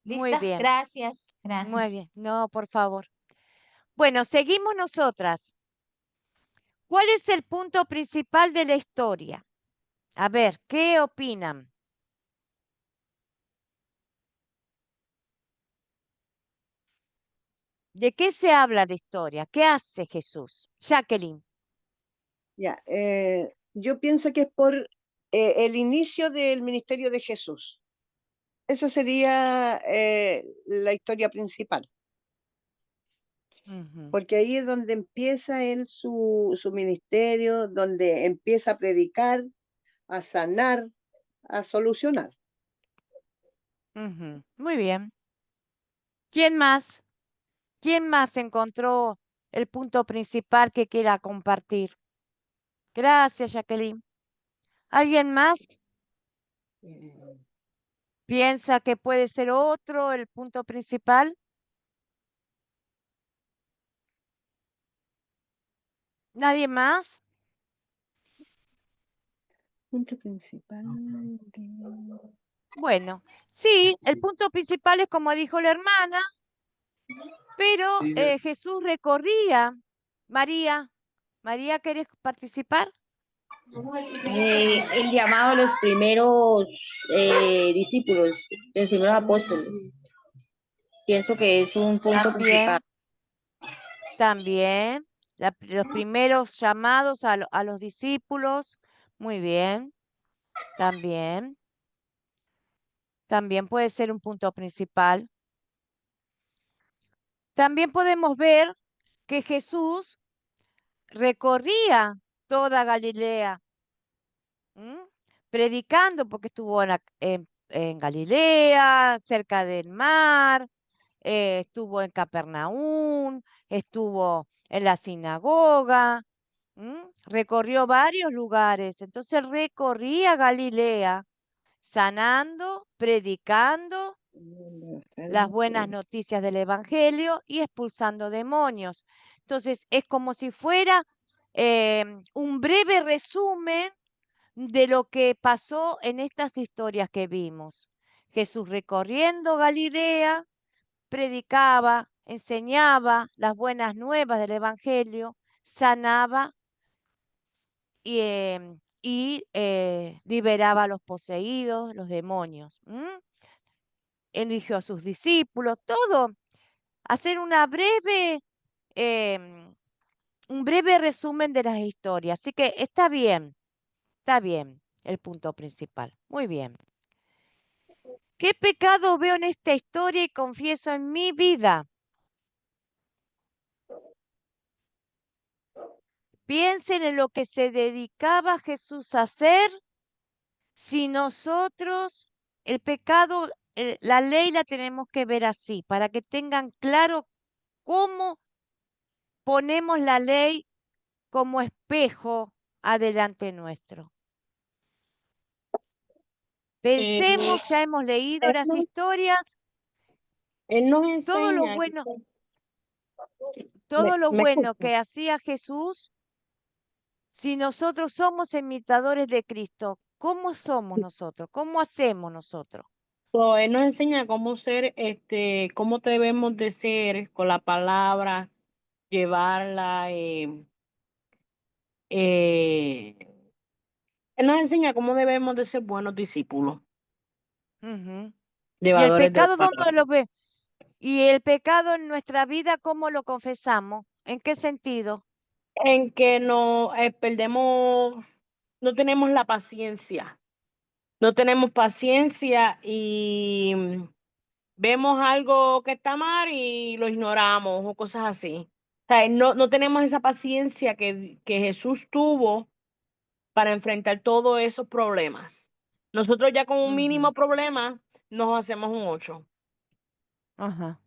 Muy ¿Lista? bien, Gracias, muy gracias. bien. No, por favor. Bueno, seguimos nosotras. ¿Cuál es el punto principal de la historia? A ver, ¿qué opinan? ¿De qué se habla de historia? ¿Qué hace Jesús? Jacqueline. Ya, yo pienso que es por el inicio del ministerio de Jesús. Esa sería la historia principal, Ujú, porque ahí es donde empieza él su ministerio, donde empieza a predicar, a sanar, a solucionar. ujú. Muy bien. ¿Quién más? ¿Quién más encontró el punto principal que quiera compartir? Gracias, Jacqueline. ¿Alguien más piensa que puede ser otro el punto principal? ¿Nadie más? Punto principal. Bueno, sí, el punto principal es como dijo la hermana, pero Jesús recorría. María, María, ¿querés participar? El llamado a los primeros discípulos, los primeros apóstoles. Pienso que es un punto principal. También, los primeros llamados a los discípulos. Muy bien, también. También puede ser un punto principal. También podemos ver que Jesús recorría toda Galilea, ¿m? Predicando, porque estuvo en Galilea, cerca del mar, estuvo en Capernaum, estuvo en la sinagoga, recorrió varios lugares. Entonces recorría Galilea, sanando, predicando las buenas noticias del Evangelio y expulsando demonios. Entonces, es como si fuera un breve resumen de lo que pasó en estas historias que vimos. Jesús recorriendo Galilea, predicaba, enseñaba las buenas nuevas del Evangelio, sanaba y liberaba a los poseídos, los demonios. Eligió a sus discípulos, todo. Hacer em, un breve resumen de las historias. Así que está bien el punto principal. Muy bien. ¿Qué pecado veo en esta historia y confieso en mi vida? Piensen en lo que se dedicaba Jesús a hacer si nosotros, el pecado, la ley la tenemos que ver así, para que tengan claro cómo ponemos la ley como espejo adelante nuestro. Eh, Pensemos, ya hemos leído él, las nos, historias, él nos todo lo enseña, bueno, todo lo me bueno escucha. que hacía Jesús, si nosotros somos imitadores de Cristo, ¿cómo somos nosotros? ¿Cómo hacemos nosotros? So, él nos enseña cómo ser, cómo debemos de ser con la palabra, llevarla. Eh, él nos enseña cómo debemos de ser buenos discípulos, Ujú. ¿Y el llevadores de la pecado dónde palabra. lo ve? ¿Y el pecado en nuestra vida cómo lo confesamos? ¿En qué sentido? En que no perdemos, no tenemos la paciencia, no tenemos paciencia y vemos algo que está mal y lo ignoramos o cosas así. O sea, no tenemos esa paciencia que Jesús tuvo para enfrentar todos esos problemas. Nosotros ya con un Ujú. mínimo problema nos hacemos un 8. Ajá.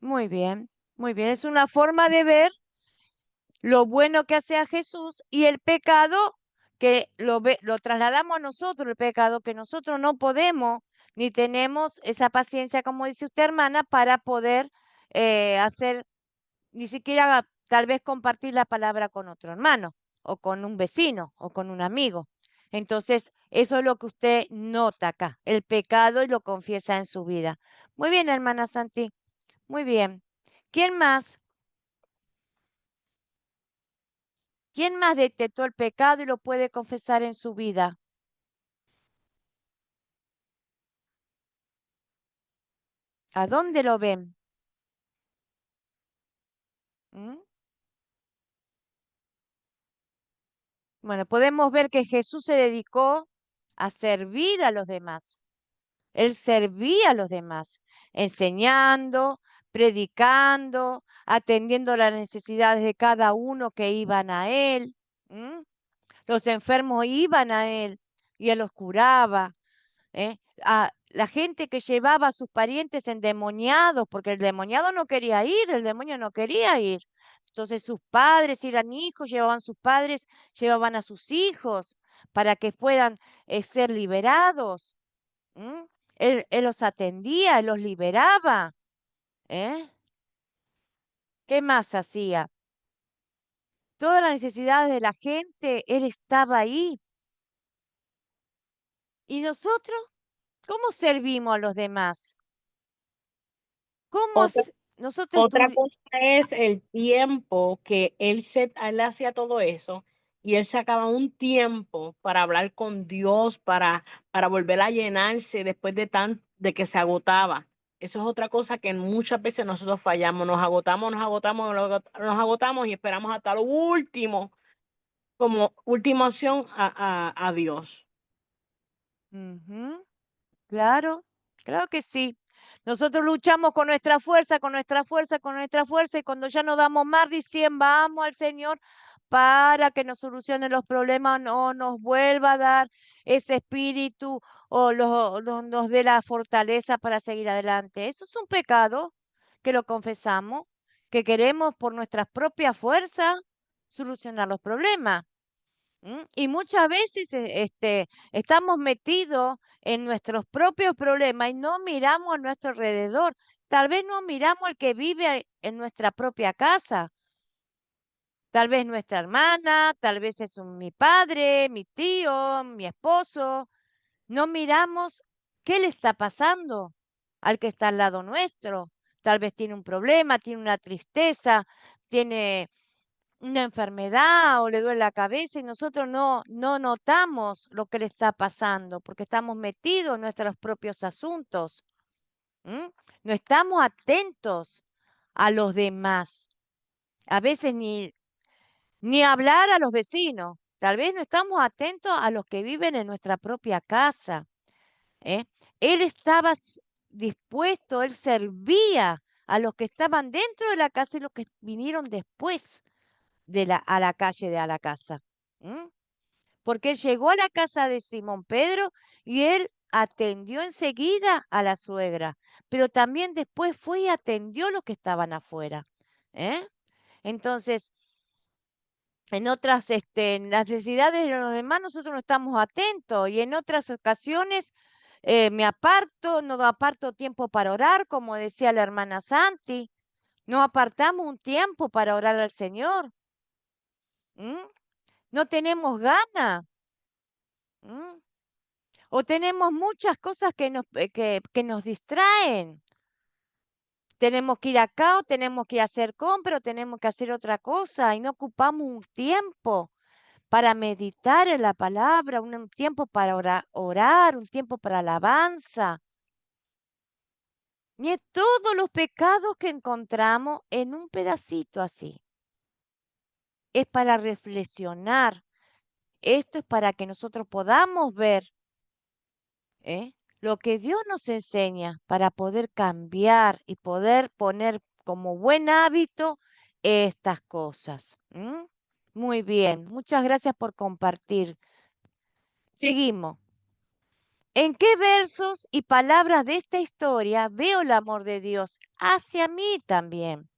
Muy bien, muy bien. Es una forma de ver lo bueno que hace a Jesús y el pecado que lo trasladamos a nosotros, el pecado que nosotros no podemos ni tenemos esa paciencia, como dice usted, hermana, para poder hacer, ni siquiera tal vez compartir la palabra con otro hermano o con un vecino o con un amigo. Entonces, eso es lo que usted nota acá, el pecado y lo confiesa en su vida. Muy bien, hermana Santi, muy bien. ¿Quién más? ¿Quién más detectó el pecado y lo puede confesar en su vida? ¿A dónde lo ven? ¿Mm? Bueno, podemos ver que Jesús se dedicó a servir a los demás. Él servía a los demás, enseñando, predicando, atendiendo las necesidades de cada uno que iban a él. ¿Mm? Los enfermos iban a él y él los curaba. ¿Eh? A la gente que llevaba a sus parientes endemoniados, porque el demoniado no quería ir, el demonio no quería ir. Entonces sus padres, si eran hijos, llevaban sus padres, llevaban a sus hijos para que puedan ser liberados. ¿Mm? Él los atendía, él los liberaba. ¿Eh? ¿Qué más hacía? Todas las necesidades de la gente, él estaba ahí. ¿Y nosotros cómo servimos a los demás? ¿Cómo Otra, nosotros otra cosa es el tiempo que él hacía todo eso y él sacaba un tiempo para hablar con Dios, para volver a llenarse después de que se agotaba. Eso es otra cosa que muchas veces nosotros fallamos, nos agotamos y esperamos hasta lo último, como última opción a Dios. Ujú, claro, claro que sí. Nosotros luchamos con nuestra fuerza, con nuestra fuerza, con nuestra fuerza, y cuando ya no damos más, dicen, vamos al Señor para que nos solucione los problemas, no nos vuelva a dar ese espíritu o nos dé la fortaleza para seguir adelante. Eso es un pecado que lo confesamos, que queremos por nuestras propias fuerzas solucionar los problemas. Y muchas veces estamos metidos en nuestros propios problemas y no miramos a nuestro alrededor. Tal vez no miramos al que vive en nuestra propia casa. Tal vez nuestra hermana, tal vez es mi padre, mi tío, mi esposo. No miramos qué le está pasando al que está al lado nuestro. Tal vez tiene un problema, tiene una tristeza, tiene una enfermedad o le duele la cabeza y nosotros no notamos lo que le está pasando porque estamos metidos en nuestros propios asuntos. ¿M? No estamos atentos a los demás. A veces ni hablar a los vecinos. Tal vez no estamos atentos a los que viven en nuestra propia casa. ¿Eh? Él estaba dispuesto, él servía a los que estaban dentro de la casa y los que vinieron después a la calle a la casa. ¿M? Porque él llegó a la casa de Simón Pedro y él atendió enseguida a la suegra, pero también después fue y atendió a los que estaban afuera. ¿Eh? Entonces, en otras necesidades de los demás nosotros no estamos atentos y en otras ocasiones me aparto, no aparto tiempo para orar, como decía la hermana Santi, no apartamos un tiempo para orar al Señor. ¿M? No tenemos ganas. O tenemos muchas cosas que nos distraen. Tenemos que ir acá o tenemos que ir a hacer compra o tenemos que hacer otra cosa y no ocupamos un tiempo para meditar en la palabra, un tiempo para orar, un tiempo para alabanza. Ni todos los pecados que encontramos en un pedacito así. Es para reflexionar. Esto es para que nosotros podamos ver lo que Dios nos enseña para poder cambiar y poder poner como buen hábito estas cosas. Muy bien, muchas gracias por compartir. Seguimos. ¿En qué versos y palabras de esta historia veo el amor de Dios hacia mí también?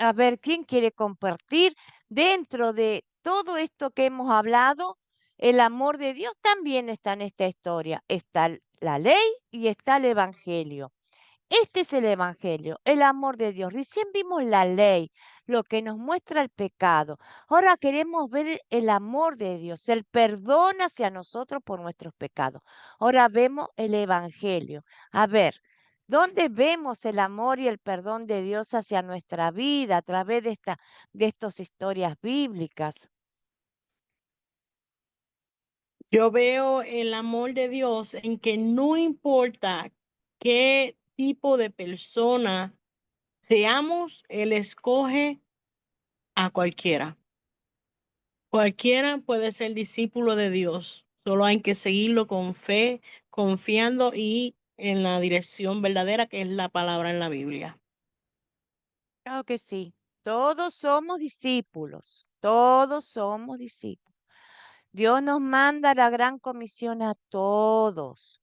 A ver, ¿quién quiere compartir dentro de todo esto que hemos hablado? El amor de Dios también está en esta historia. Está la ley y está el evangelio. Este es el evangelio, el amor de Dios. Recién vimos la ley, lo que nos muestra el pecado. Ahora queremos ver el amor de Dios, el perdón hacia nosotros por nuestros pecados. Ahora vemos el evangelio. A ver, ¿dónde vemos el amor y el perdón de Dios hacia nuestra vida a través de estas historias bíblicas? Yo veo el amor de Dios en que no importa qué tipo de persona seamos, Él escoge a cualquiera. Cualquiera puede ser discípulo de Dios. Solo hay que seguirlo con fe, confiando y en la dirección verdadera que es la palabra en la Biblia. Claro que sí. Todos somos discípulos. Todos somos discípulos. Dios nos manda la gran comisión a todos.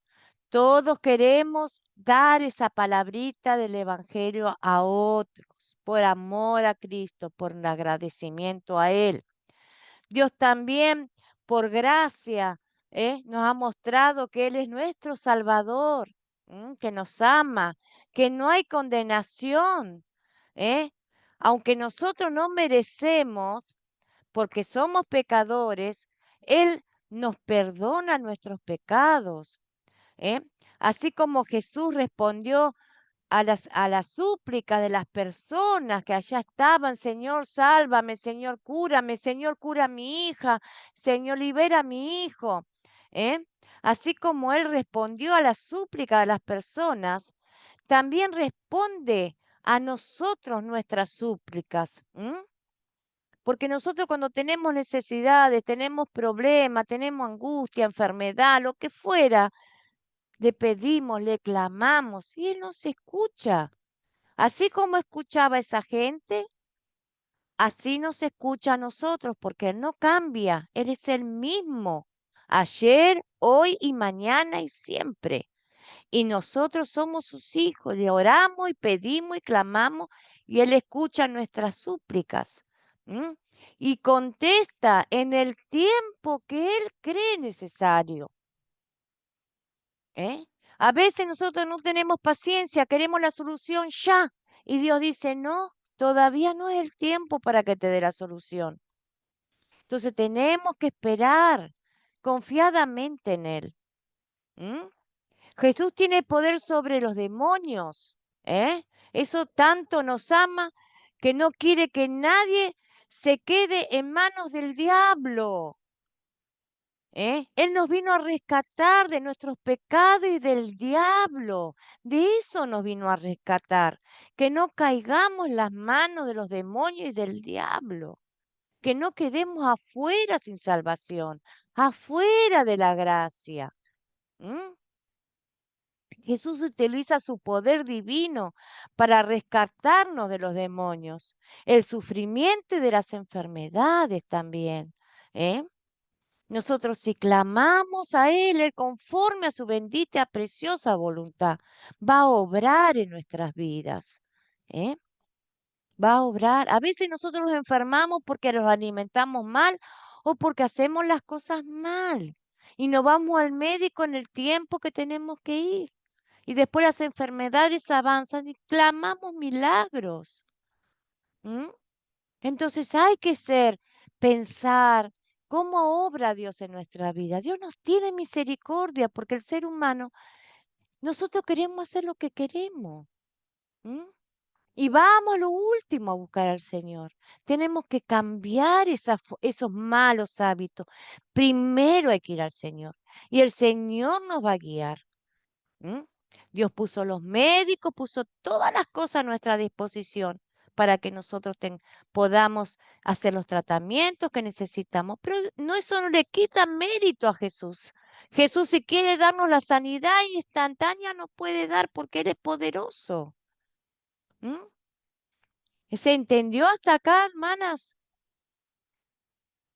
Todos queremos dar esa palabrita del Evangelio a otros, por amor a Cristo, por un agradecimiento a Él. Dios también, por gracia, nos ha mostrado que Él es nuestro Salvador, que nos ama, que no hay condenación. ¿eh? Aunque nosotros no merecemos, porque somos pecadores, Él nos perdona nuestros pecados. ¿eh? Así como Jesús respondió a la súplica de las personas que allá estaban: Señor, sálvame, Señor, cura a mi hija, Señor, libera a mi hijo. ¿eh? Así como Él respondió a la súplica de las personas, también responde a nosotros nuestras súplicas. Porque nosotros cuando tenemos necesidades, tenemos problemas, tenemos angustia, enfermedad, lo que fuera, le pedimos, le clamamos y Él nos escucha. Así como escuchaba a esa gente, así nos escucha a nosotros, porque Él no cambia. Él es el mismo, ayer, hoy y mañana y siempre. Y nosotros somos sus hijos, le oramos y pedimos y clamamos y Él escucha nuestras súplicas. ¿m? Y contesta en el tiempo que Él cree necesario. A veces nosotros no tenemos paciencia, queremos la solución ya. Y Dios dice: no, todavía no es el tiempo para que te dé la solución. Entonces tenemos que esperar confiadamente en Él. ¿m? Jesús tiene poder sobre los demonios. Eso tanto nos ama que no quiere que nadie se quede en manos del diablo. Él nos vino a rescatar de nuestros pecados y del diablo. De eso nos vino a rescatar. Que no caigamos en las manos de los demonios y del diablo. Que no quedemos afuera sin salvación, afuera de la gracia. ¿m? Jesús utiliza su poder divino para rescatarnos de los demonios, el sufrimiento y de las enfermedades también. ¿eh? Nosotros si clamamos a Él conforme a su bendita, preciosa voluntad, va a obrar en nuestras vidas. ¿eh? Va a obrar. A veces nosotros nos enfermamos porque los alimentamos mal o porque hacemos las cosas mal. Y no vamos al médico en el tiempo que tenemos que ir. Y después las enfermedades avanzan y clamamos milagros. ¿m? Entonces hay que pensar cómo obra Dios en nuestra vida. Dios nos tiene misericordia porque el ser humano, nosotros queremos hacer lo que queremos. ¿m? Y vamos a lo último a buscar al Señor. Tenemos que cambiar esos malos hábitos. Primero hay que ir al Señor y el Señor nos va a guiar. ¿m? Dios puso los médicos, puso todas las cosas a nuestra disposición para que nosotros podamos hacer los tratamientos que necesitamos. Pero eso no le quita mérito a Jesús. Jesús, si quiere darnos la sanidad instantánea, nos puede dar porque Él es poderoso. ¿m? ¿Se entendió hasta acá, hermanas?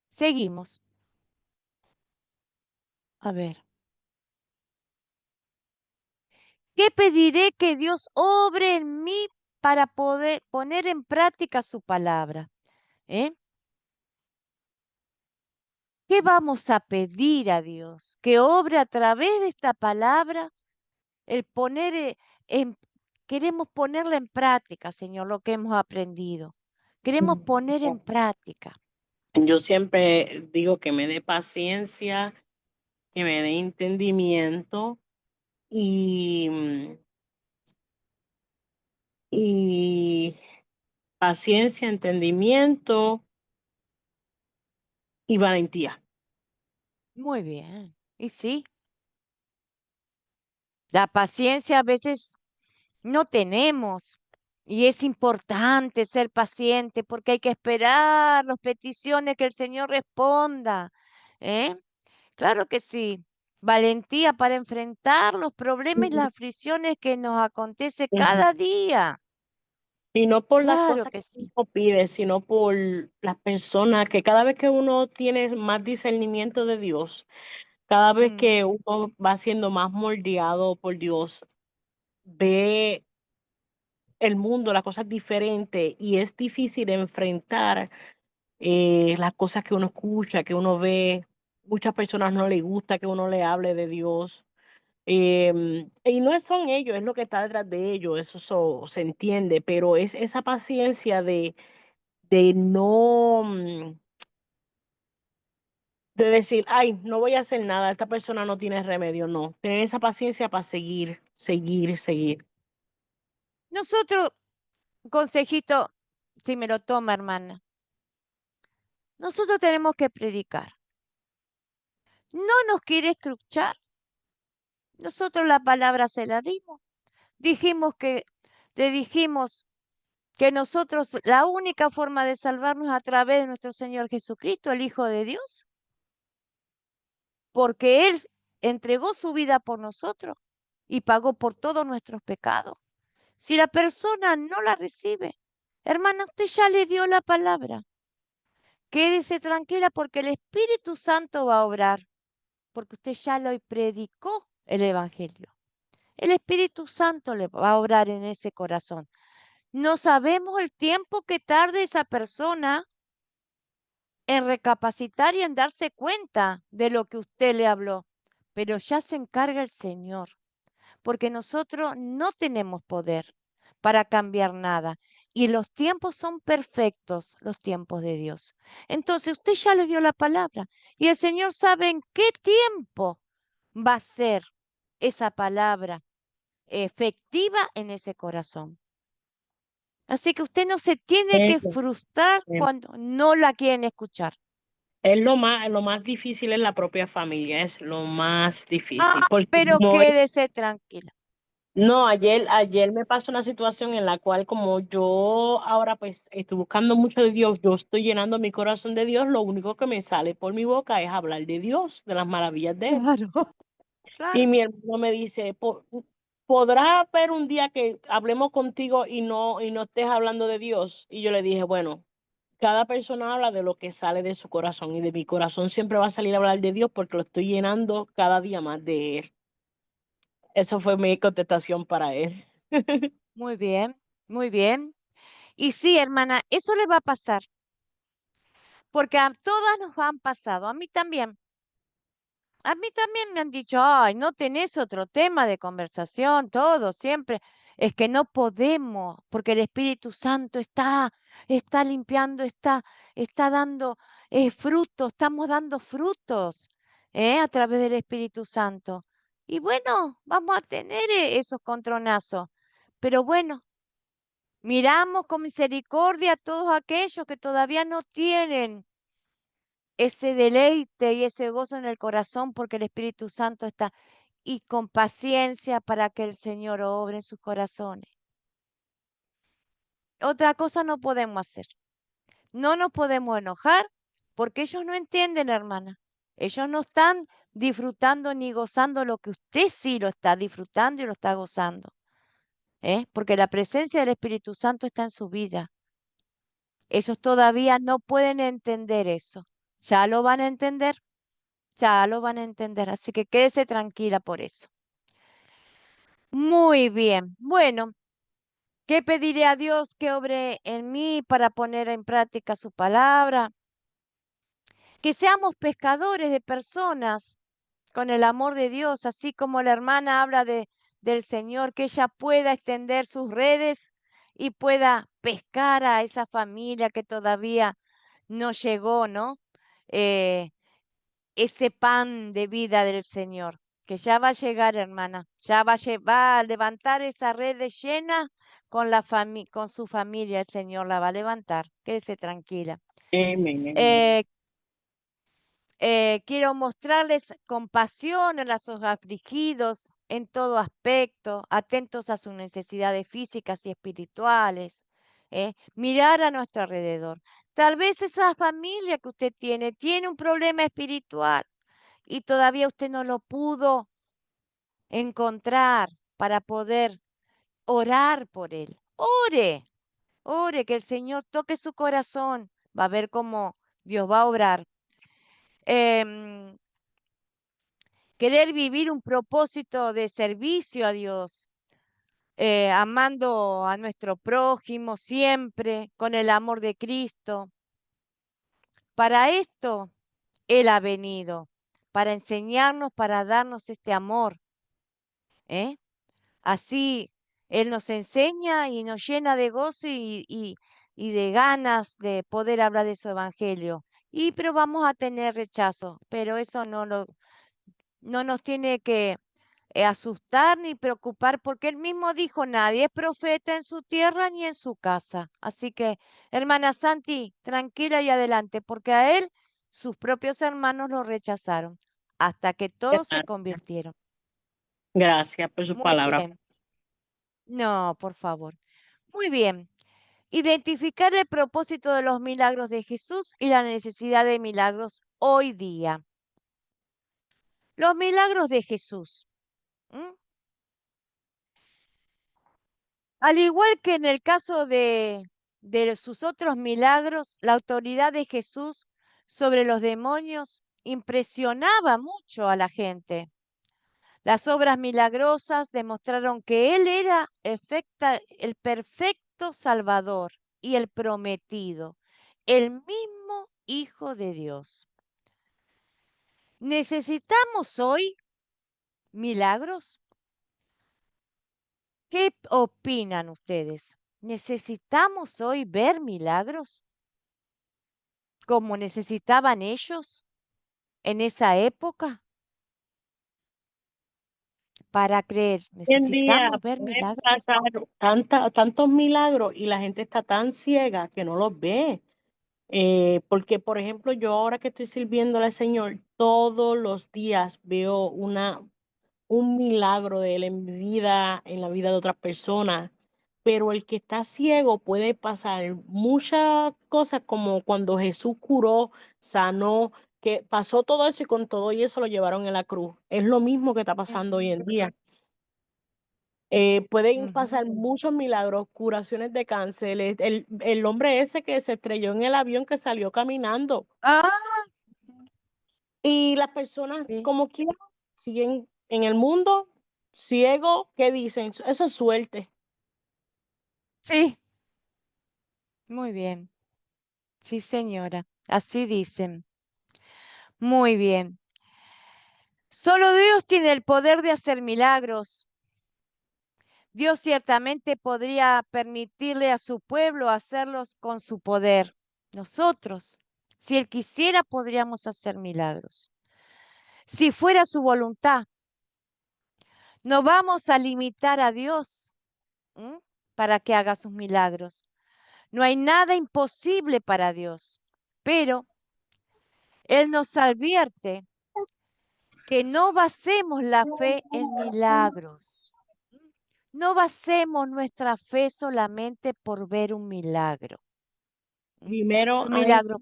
Seguimos. A ver. ¿Qué pediré que Dios obre en mí para poder poner en práctica su palabra? ¿Eh? ¿Qué vamos a pedir a Dios? Que obre a través de esta palabra, el poner queremos ponerla en práctica, Señor, lo que hemos aprendido. Queremos poner en práctica. Yo siempre digo que me dé paciencia, que me dé entendimiento y paciencia, entendimiento y valentía. Muy bien. Y sí, la paciencia a veces no tenemos. Y es importante ser paciente porque hay que esperar las peticiones que el Señor responda. ¿Eh? Claro que sí. Valentía para enfrentar los problemas y las aflicciones que nos acontece Ujú. cada día. Y no por las Claro cosas que que sí. uno pide, sino por las personas que cada vez que uno tiene más discernimiento de Dios, cada vez Mm. que uno va siendo más moldeado por Dios, ve el mundo, las cosas diferentes y es difícil enfrentar las cosas que uno escucha, que uno ve. Muchas personas no les gusta que uno le hable de Dios. Y no son ellos, es lo que está detrás de ellos, eso se entiende, pero es esa paciencia de no, de decir, ay, no voy a hacer nada, esta persona no tiene remedio, no. Tener esa paciencia para seguir, seguir, seguir. Nosotros, consejito, si me lo toma, hermana, nosotros tenemos que predicar. No nos quiere escuchar. Nosotros la palabra se la dimos. Le dijimos que nosotros, la única forma de salvarnos es a través de nuestro Señor Jesucristo, el Hijo de Dios, porque Él entregó su vida por nosotros y pagó por todos nuestros pecados. Si la persona no la recibe, hermana, usted ya le dio la palabra. Quédese tranquila porque el Espíritu Santo va a obrar, porque usted ya lo predicó el Evangelio. El Espíritu Santo le va a obrar en ese corazón. No sabemos el tiempo que tarde esa persona en recapacitar y en darse cuenta de lo que usted le habló, pero ya se encarga el Señor, porque nosotros no tenemos poder para cambiar nada y los tiempos son perfectos, los tiempos de Dios. Entonces usted ya le dio la palabra y el Señor sabe en qué tiempo va a ser esa palabra efectiva en ese corazón. Así que usted no se tiene que Eso, frustrar cuando no la quieren escuchar. es lo más difícil en la propia familia, es lo más difícil, Ah, porque pero como quédese tranquila. no, ayer me pasó una situación en la cual como yo ahora pues estoy buscando mucho de Dios, yo estoy llenando mi corazón de Dios, lo único que me sale por mi boca es hablar de Dios, de las maravillas de Él. Claro, Y claro. mi hermano me dice, ¿podrá haber un día que hablemos contigo y no estés hablando de Dios? Y yo le dije, bueno, cada persona habla de lo que sale de su corazón y de mi corazón siempre va a salir a hablar de Dios porque lo estoy llenando cada día más de Él. Eso fue mi contestación para él. Muy bien, muy bien. Y sí, hermana, eso le va a pasar, porque a todas nos han pasado, a mí también. A mí también me han dicho, ay, no tenés otro tema de conversación, todo, siempre. Es que no podemos, porque el Espíritu Santo está limpiando, está dando frutos, estamos dando frutos a través del Espíritu Santo. Y bueno, vamos a tener esos contronazos. Pero bueno, miramos con misericordia a todos aquellos que todavía no tienen ese deleite y ese gozo en el corazón porque el Espíritu Santo está y con paciencia para que el Señor obre en sus corazones. Otra cosa no podemos hacer. No nos podemos enojar porque ellos no entienden, hermana. Ellos no están disfrutando ni gozando lo que usted sí lo está disfrutando y lo está gozando. Porque la presencia del Espíritu Santo está en su vida. Ellos todavía no pueden entender eso. Ya lo van a entender. Ya lo van a entender, así que quédese tranquila por eso. Muy bien. Bueno, ¿qué pediré a Dios que obre en mí para poner en práctica su palabra? Que seamos pescadores de personas con el amor de Dios, así como la hermana habla del Señor, que ella pueda extender sus redes y pueda pescar a esa familia que todavía no llegó, ¿no? Eh, ese pan de vida del Señor, que ya va a llegar, hermana, ya va a levantar esa red llena con su familia, el Señor la va a levantar, quédese tranquila. Amén, amén. Eh, quiero mostrarles compasión a los afligidos en todo aspecto, atentos a sus necesidades físicas y espirituales. Mirar a nuestro alrededor. Tal vez esa familia que usted tiene un problema espiritual y todavía usted no lo pudo encontrar para poder orar por él. Ore, que el Señor toque su corazón. Va a ver cómo Dios va a obrar. Querer vivir un propósito de servicio a Dios, amando a nuestro prójimo siempre con el amor de Cristo. Para esto Él ha venido, para enseñarnos, para darnos este amor. Así Él nos enseña y nos llena de gozo y de ganas de poder hablar de su evangelio. Pero vamos a tener rechazo, pero eso no nos tiene que asustar ni preocupar, porque él mismo dijo, nadie es profeta en su tierra ni en su casa. Así que, hermana Santi, tranquila y adelante, porque a él sus propios hermanos lo rechazaron, hasta que todos se convirtieron. Gracias por su Muy palabra. bien. No, por favor. Muy bien. Identificar el propósito de los milagros de Jesús y la necesidad de milagros hoy día. Los milagros de Jesús. Al igual que en el caso de sus otros milagros, la autoridad de Jesús sobre los demonios impresionaba mucho a la gente. Las obras milagrosas demostraron que Él era el perfecto Salvador y el prometido, el mismo Hijo de Dios. ¿Necesitamos hoy milagros? ¿Qué opinan ustedes? ¿Necesitamos hoy ver milagros como necesitaban ellos en esa época? Para creer, Hoy en día ¿necesitamos ver pueden milagros? pasar tantos milagros y la gente está tan ciega que no los ve. Porque, por ejemplo, yo ahora que estoy sirviéndole al Señor, todos los días veo un milagro de Él en mi vida, en la vida de otras personas. Pero el que está ciego puede pasar muchas cosas como cuando Jesús curó, sanó, que pasó todo eso y con todo y eso lo llevaron en la cruz. Es lo mismo que está pasando hoy en día. Pueden pasar muchos milagros, curaciones de cáncer. El hombre ese que se estrelló en el avión que salió caminando. Ah, Y las personas sí. como quieran siguen en el mundo ciego. ¿Qué dicen? Eso es suerte. Sí, muy bien. Sí, señora. Así dicen. Muy bien. Solo Dios tiene el poder de hacer milagros. Dios ciertamente podría permitirle a su pueblo hacerlos con su poder. Nosotros, si Él quisiera, podríamos hacer milagros. Si fuera su voluntad, no vamos a limitar a Dios para que haga sus milagros. No hay nada imposible para Dios, pero Él nos advierte que no basemos la fe en milagros. No basemos nuestra fe solamente por ver un milagro. Primero Un hay milagro.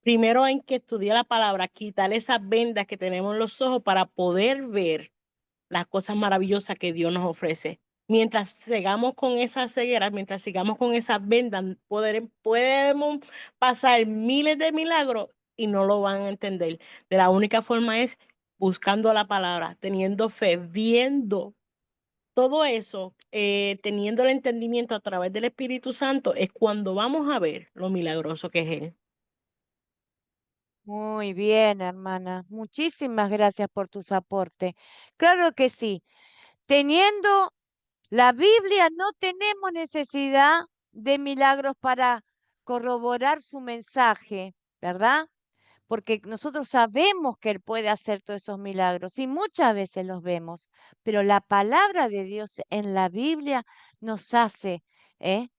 primero hay que estudiar la palabra, quitar esas vendas que tenemos en los ojos para poder ver las cosas maravillosas que Dios nos ofrece. Mientras sigamos con esas cegueras, mientras sigamos con esas vendas, podemos pasar miles de milagros y no lo van a entender. De la única forma es buscando la palabra, teniendo fe, viendo todo eso, teniendo el entendimiento a través del Espíritu Santo, es cuando vamos a ver lo milagroso que es Él. Muy bien, hermana. Muchísimas gracias por tus aportes. Claro que sí. Teniendo la Biblia, no tenemos necesidad de milagros para corroborar su mensaje, ¿verdad? Porque nosotros sabemos que Él puede hacer todos esos milagros y muchas veces los vemos, pero la palabra de Dios en la Biblia nos hace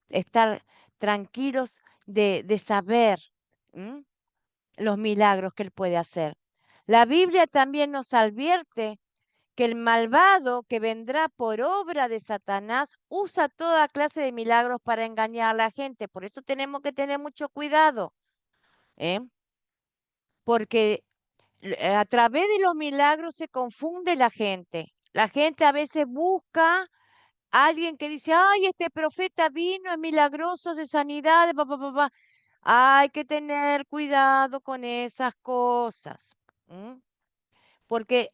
estar tranquilos de saber. los milagros que Él puede hacer. La Biblia también nos advierte que el malvado que vendrá por obra de Satanás usa toda clase de milagros para engañar a la gente. Por eso tenemos que tener mucho cuidado, ¿eh? Porque a través de los milagros se confunde la gente. La gente a veces busca a alguien que dice, ay, este profeta vino, es milagroso de sanidad, pa, pa, pa, pa". Hay que tener cuidado con esas cosas, ¿m? Porque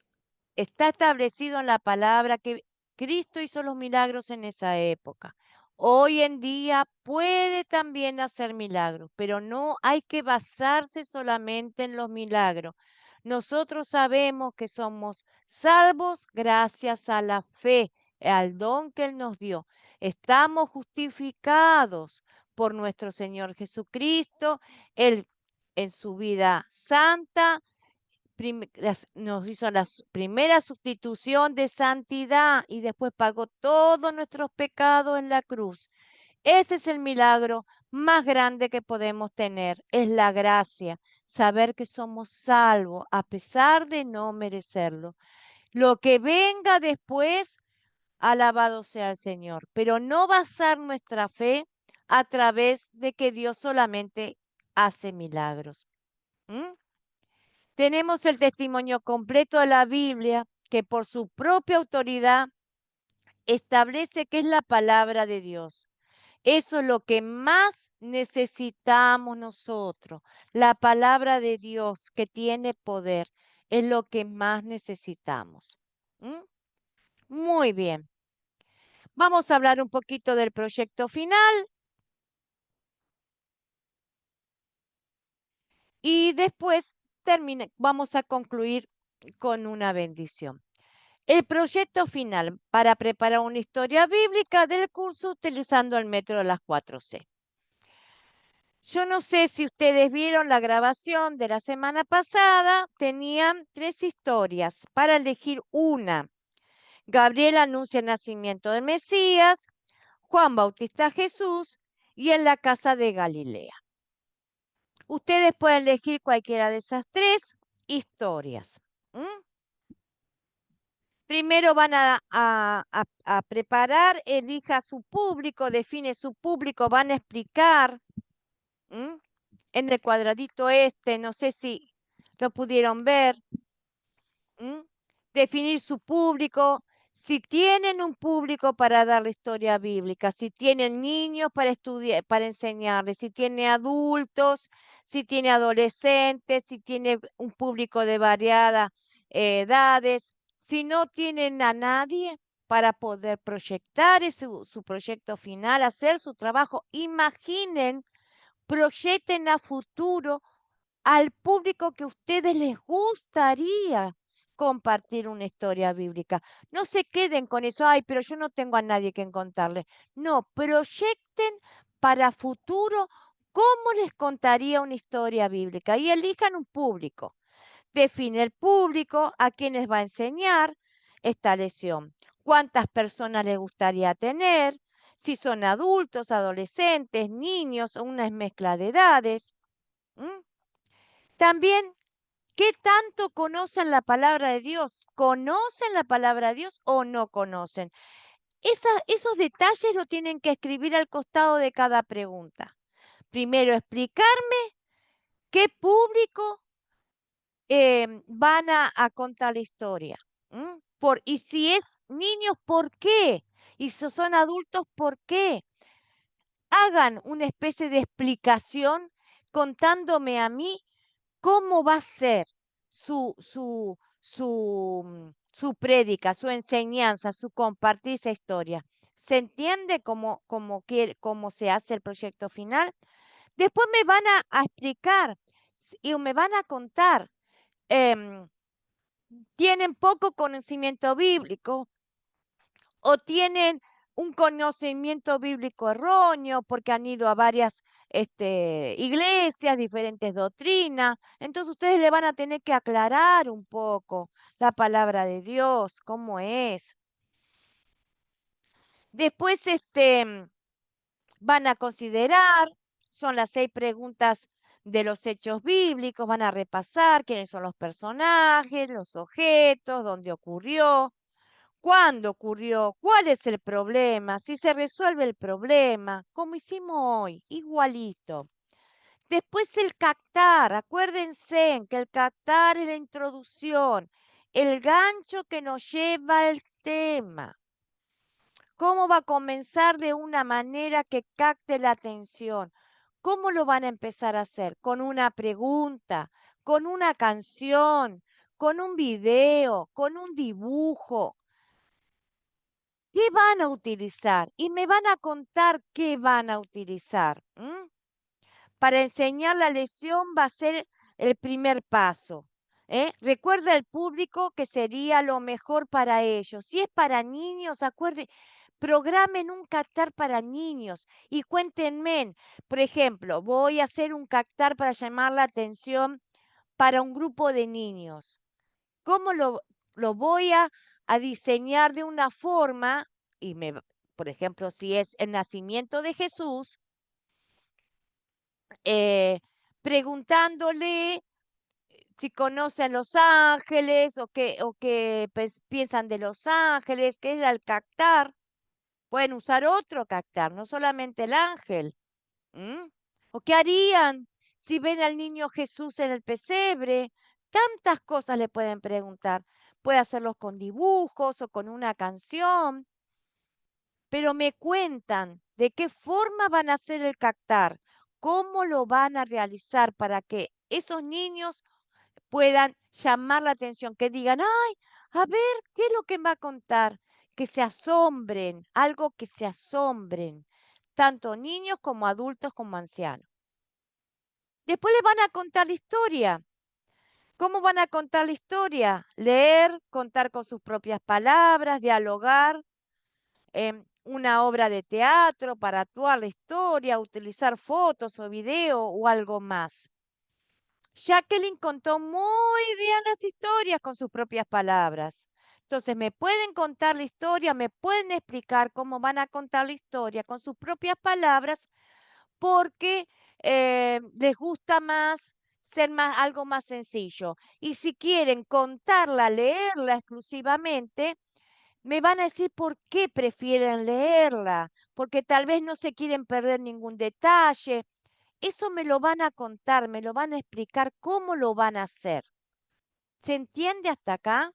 está establecido en la palabra que Cristo hizo los milagros en esa época. Hoy en día puede también hacer milagros, pero no hay que basarse solamente en los milagros. Nosotros sabemos que somos salvos gracias a la fe, al don que Él nos dio. Estamos justificados por nuestro Señor Jesucristo. Él en su vida santa nos hizo la primera sustitución de santidad y después pagó todos nuestros pecados en la cruz. Ese es el milagro más grande que podemos tener, es la gracia, saber que somos salvos a pesar de no merecerlo. Lo que venga después, alabado sea el Señor, pero no basar nuestra fe a través de que Dios solamente hace milagros. ¿Mm? Tenemos el testimonio completo de la Biblia que por su propia autoridad establece que es la palabra de Dios. Eso es lo que más necesitamos nosotros. La palabra de Dios que tiene poder es lo que más necesitamos. ¿Mm? Muy bien. Vamos a hablar un poquito del proyecto final y después vamos a concluir con una bendición. El proyecto final para preparar una historia bíblica del curso utilizando el método de las 4C. Yo no sé si ustedes vieron la grabación de la semana pasada, tenían 3 historias para elegir una. Gabriel anuncia el nacimiento del Mesías, Juan bautiza a Jesús y en la casa de Galilea. Ustedes pueden elegir cualquiera de esas 3 historias. Primero van a preparar, elija su público, define su público, van a explicar en el cuadradito este, no sé si lo pudieron ver, definir su público, si tienen un público para dar la historia bíblica, si tienen niños para estudiar, para enseñarles, si tiene adultos, si tiene adolescentes, si tiene un público de variadas edades, si no tienen a nadie para poder proyectar su proyecto final, hacer su trabajo. Imaginen, proyecten a futuro al público que a ustedes les gustaría compartir una historia bíblica. No se queden con eso, ay, pero yo no tengo a nadie que contarle. No, proyecten para futuro cómo les contaría una historia bíblica y elijan un público. Define el público a quienes va a enseñar esta lección. ¿Cuántas personas les gustaría tener? Si son adultos, adolescentes, niños o una mezcla de edades. También, ¿qué tanto conocen la palabra de Dios? ¿Conocen la palabra de Dios o no conocen? Esos detalles lo tienen que escribir al costado de cada pregunta. Primero, explicarme qué público van a contar la historia. Y si es niños, ¿por qué? Y si son adultos, ¿por qué? Hagan una especie de explicación contándome a mí cómo va a ser su prédica, su enseñanza, su compartir esa historia. ¿Se entiende cómo se hace el proyecto final? Después me van a explicar y me van a contar. Tienen poco conocimiento bíblico o tienen un conocimiento bíblico erróneo porque han ido a varias iglesias, diferentes doctrinas. Entonces ustedes le van a tener que aclarar un poco la palabra de Dios, cómo es. Después van a considerar, son las 6 preguntas de los hechos bíblicos, van a repasar quiénes son los personajes, los objetos, dónde ocurrió, cuándo ocurrió, cuál es el problema, si se resuelve el problema, como hicimos hoy, igualito. Después el captar, acuérdense en que el captar es la introducción, el gancho que nos lleva al tema. ¿Cómo va a comenzar de una manera que capte la atención? ¿Cómo lo van a empezar a hacer? Con una pregunta, con una canción, con un video, con un dibujo. ¿Qué van a utilizar? Y me van a contar qué van a utilizar. Para enseñar la lección va a ser el primer paso. Recuerda al público que sería lo mejor para ellos. Si es para niños, acuérdense, programen un captar para niños y cuéntenme, por ejemplo, voy a hacer un captar para llamar la atención para un grupo de niños. ¿Cómo lo voy a diseñar de una forma? Por ejemplo, si es el nacimiento de Jesús, preguntándole si conocen los ángeles o qué pues, piensan de los ángeles, qué era el captar. Pueden usar otro captar, no solamente el ángel. ¿O qué harían si ven al niño Jesús en el pesebre? Tantas cosas le pueden preguntar. Puede hacerlos con dibujos o con una canción, pero me cuentan de qué forma van a hacer el captar, cómo lo van a realizar para que esos niños puedan llamar la atención, que digan, ay, a ver, ¿qué es lo que me va a contar? Que se asombren, algo que se asombren, tanto niños como adultos como ancianos. Después les van a contar la historia. ¿Cómo van a contar la historia? Leer, contar con sus propias palabras, dialogar, una obra de teatro para actuar la historia, utilizar fotos o video o algo más. Jacqueline contó muy bien las historias con sus propias palabras. Entonces, me pueden contar la historia, me pueden explicar cómo van a contar la historia con sus propias palabras porque les gusta más ser algo más sencillo. Y si quieren contarla, leerla exclusivamente, me van a decir por qué prefieren leerla, porque tal vez no se quieren perder ningún detalle. Eso me lo van a contar, me lo van a explicar cómo lo van a hacer. ¿Se entiende hasta acá?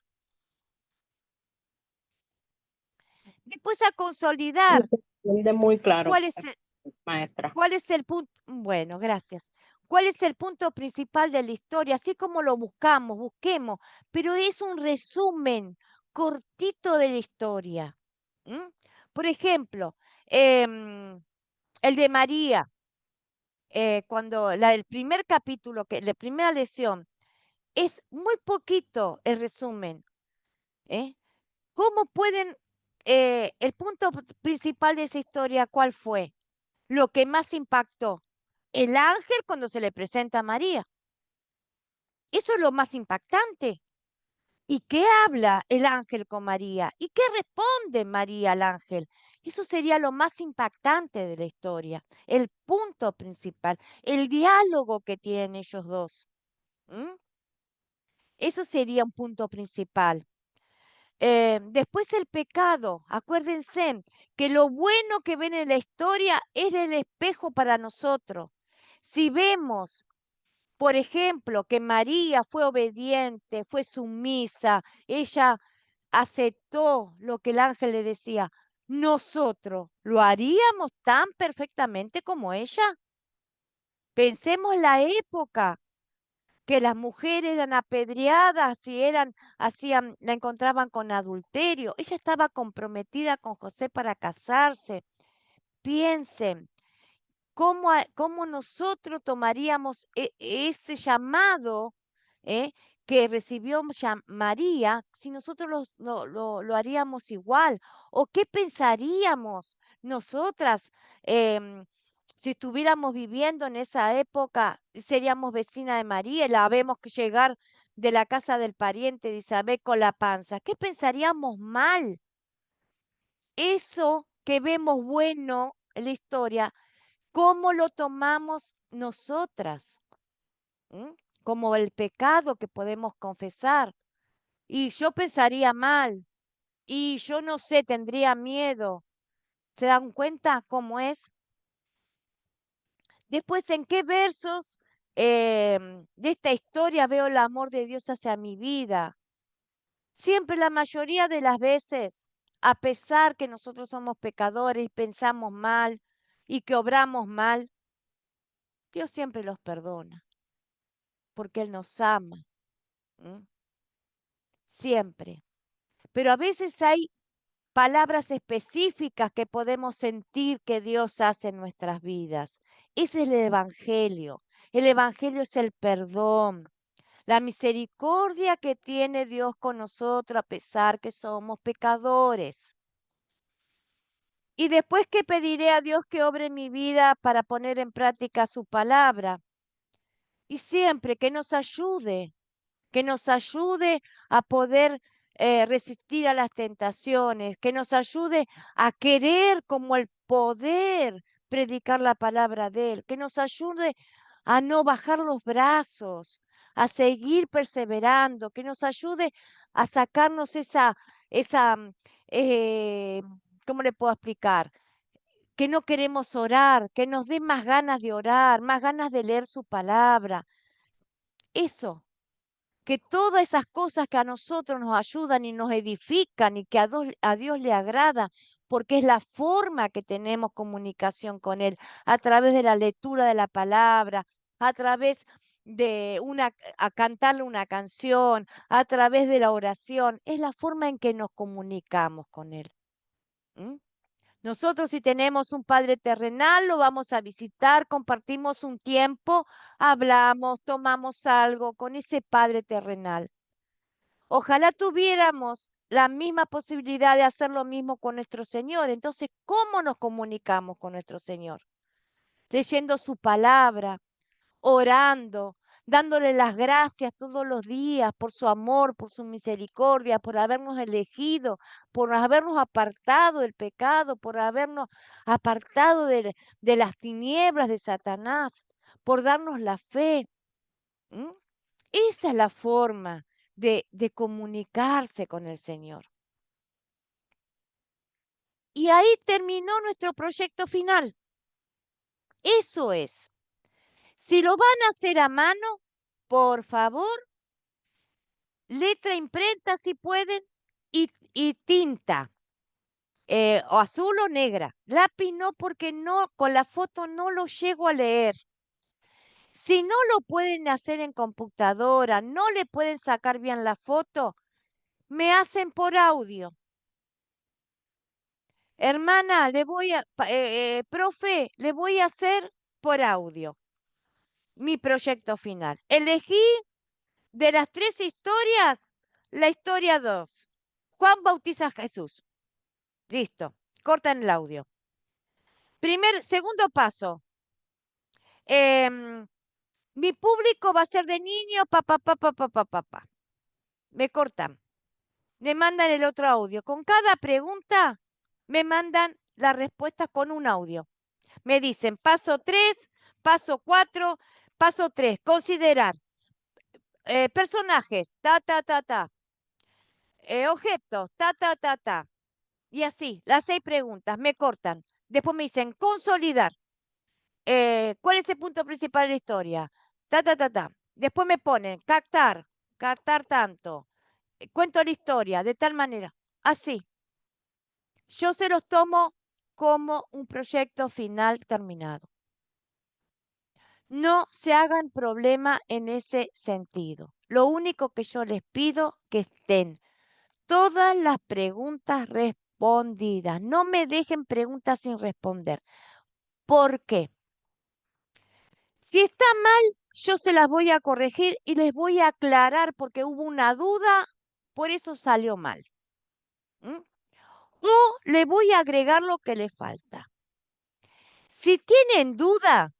Después a consolidar. Muy claro, ¿Cuál es el, maestra. ¿Cuál es el punto? Bueno, gracias. ¿Cuál es el punto principal de la historia? Así como lo busquemos, pero es un resumen cortito de la historia. Por ejemplo, el de María, cuando el primer capítulo, la primera lección, es muy poquito el resumen. ¿Cómo pueden, el punto principal de esa historia, cuál fue? Lo que más impactó, el ángel cuando se le presenta a María. Eso es lo más impactante. ¿Y qué habla el ángel con María? ¿Y qué responde María al ángel? Eso sería lo más impactante de la historia, el punto principal, el diálogo que tienen ellos dos. Eso sería un punto principal. Después el pecado, acuérdense que lo bueno que ven en la historia es el espejo para nosotros. Si vemos, por ejemplo, que María fue obediente, fue sumisa, ella aceptó lo que el ángel le decía, nosotros lo haríamos tan perfectamente como ella. Pensemos la época que las mujeres eran apedreadas y la encontraban con adulterio. Ella estaba comprometida con José para casarse. Piensen, ¿cómo nosotros tomaríamos ese llamado que recibió María si nosotros lo haríamos igual? ¿O qué pensaríamos nosotras si estuviéramos viviendo en esa época? Seríamos vecina de María y la vemos que llegar de la casa del pariente de Isabel con la panza. ¿Qué pensaríamos mal? Eso que vemos bueno en la historia, ¿cómo lo tomamos nosotras? como el pecado que podemos confesar. Y yo pensaría mal, y yo no sé, tendría miedo. ¿Se dan cuenta cómo es? Después, ¿en qué versos de esta historia veo el amor de Dios hacia mi vida? Siempre, la mayoría de las veces, a pesar que nosotros somos pecadores y pensamos mal y que obramos mal, Dios siempre los perdona, porque Él nos ama. Siempre. Pero a veces hay palabras específicas que podemos sentir que Dios hace en nuestras vidas. Ese es el Evangelio. El Evangelio es el perdón, la misericordia que tiene Dios con nosotros a pesar que somos pecadores. Y después que pediré a Dios que obre en mi vida para poner en práctica su palabra. Y siempre que nos ayude a poder resistir a las tentaciones, que nos ayude a querer como el poder predicar la palabra de Él, que nos ayude a no bajar los brazos, a seguir perseverando, que nos ayude a sacarnos esa, eh, ¿cómo le puedo explicar? Que no queremos orar, que nos dé más ganas de orar, más ganas de leer su palabra. Eso, que todas esas cosas que a nosotros nos ayudan y nos edifican y que a Dios le agrada, porque es la forma que tenemos comunicación con Él, a través de la lectura de la palabra, a través de a cantarle una canción, a través de la oración, es la forma en que nos comunicamos con Él. Nosotros, si tenemos un Padre terrenal, lo vamos a visitar, compartimos un tiempo, hablamos, tomamos algo con ese Padre terrenal. Ojalá tuviéramos la misma posibilidad de hacer lo mismo con nuestro Señor. Entonces, ¿cómo nos comunicamos con nuestro Señor? Leyendo su palabra, orando, dándole las gracias todos los días por su amor, por su misericordia, por habernos elegido, por habernos apartado del pecado, por habernos apartado de las tinieblas de Satanás, por darnos la fe. Esa es la forma de comunicarse con el Señor. Y ahí terminó nuestro proyecto final. Eso es. Si lo van a hacer a mano, por favor, letra imprenta si pueden y tinta, o azul o negra. Lápiz no, porque no, con la foto no lo llego a leer. Si no lo pueden hacer en computadora, no le pueden sacar bien la foto, me hacen por audio. Hermana, profe, le voy a hacer por audio mi proyecto final. Elegí de las 3 historias, la historia 2. Juan bautiza a Jesús. Listo, cortan el audio. Segundo paso. Mi público va a ser de niños, papá. Me cortan. Me mandan el otro audio. Con cada pregunta, me mandan la respuesta con un audio. Me dicen paso 3, paso 4, paso 3, considerar personajes, objetos, y así, las 6 preguntas, me cortan. Después me dicen consolidar. ¿Cuál es el punto principal de la historia? Después me ponen captar tanto. Cuento la historia de tal manera. Así. Yo se los tomo como un proyecto final terminado. No se hagan problema en ese sentido. Lo único que yo les pido que estén todas las preguntas respondidas. No me dejen preguntas sin responder. ¿Por qué? Si está mal, yo se las voy a corregir y les voy a aclarar porque hubo una duda, por eso salió mal. O le voy a agregar lo que le falta. Si tienen duda,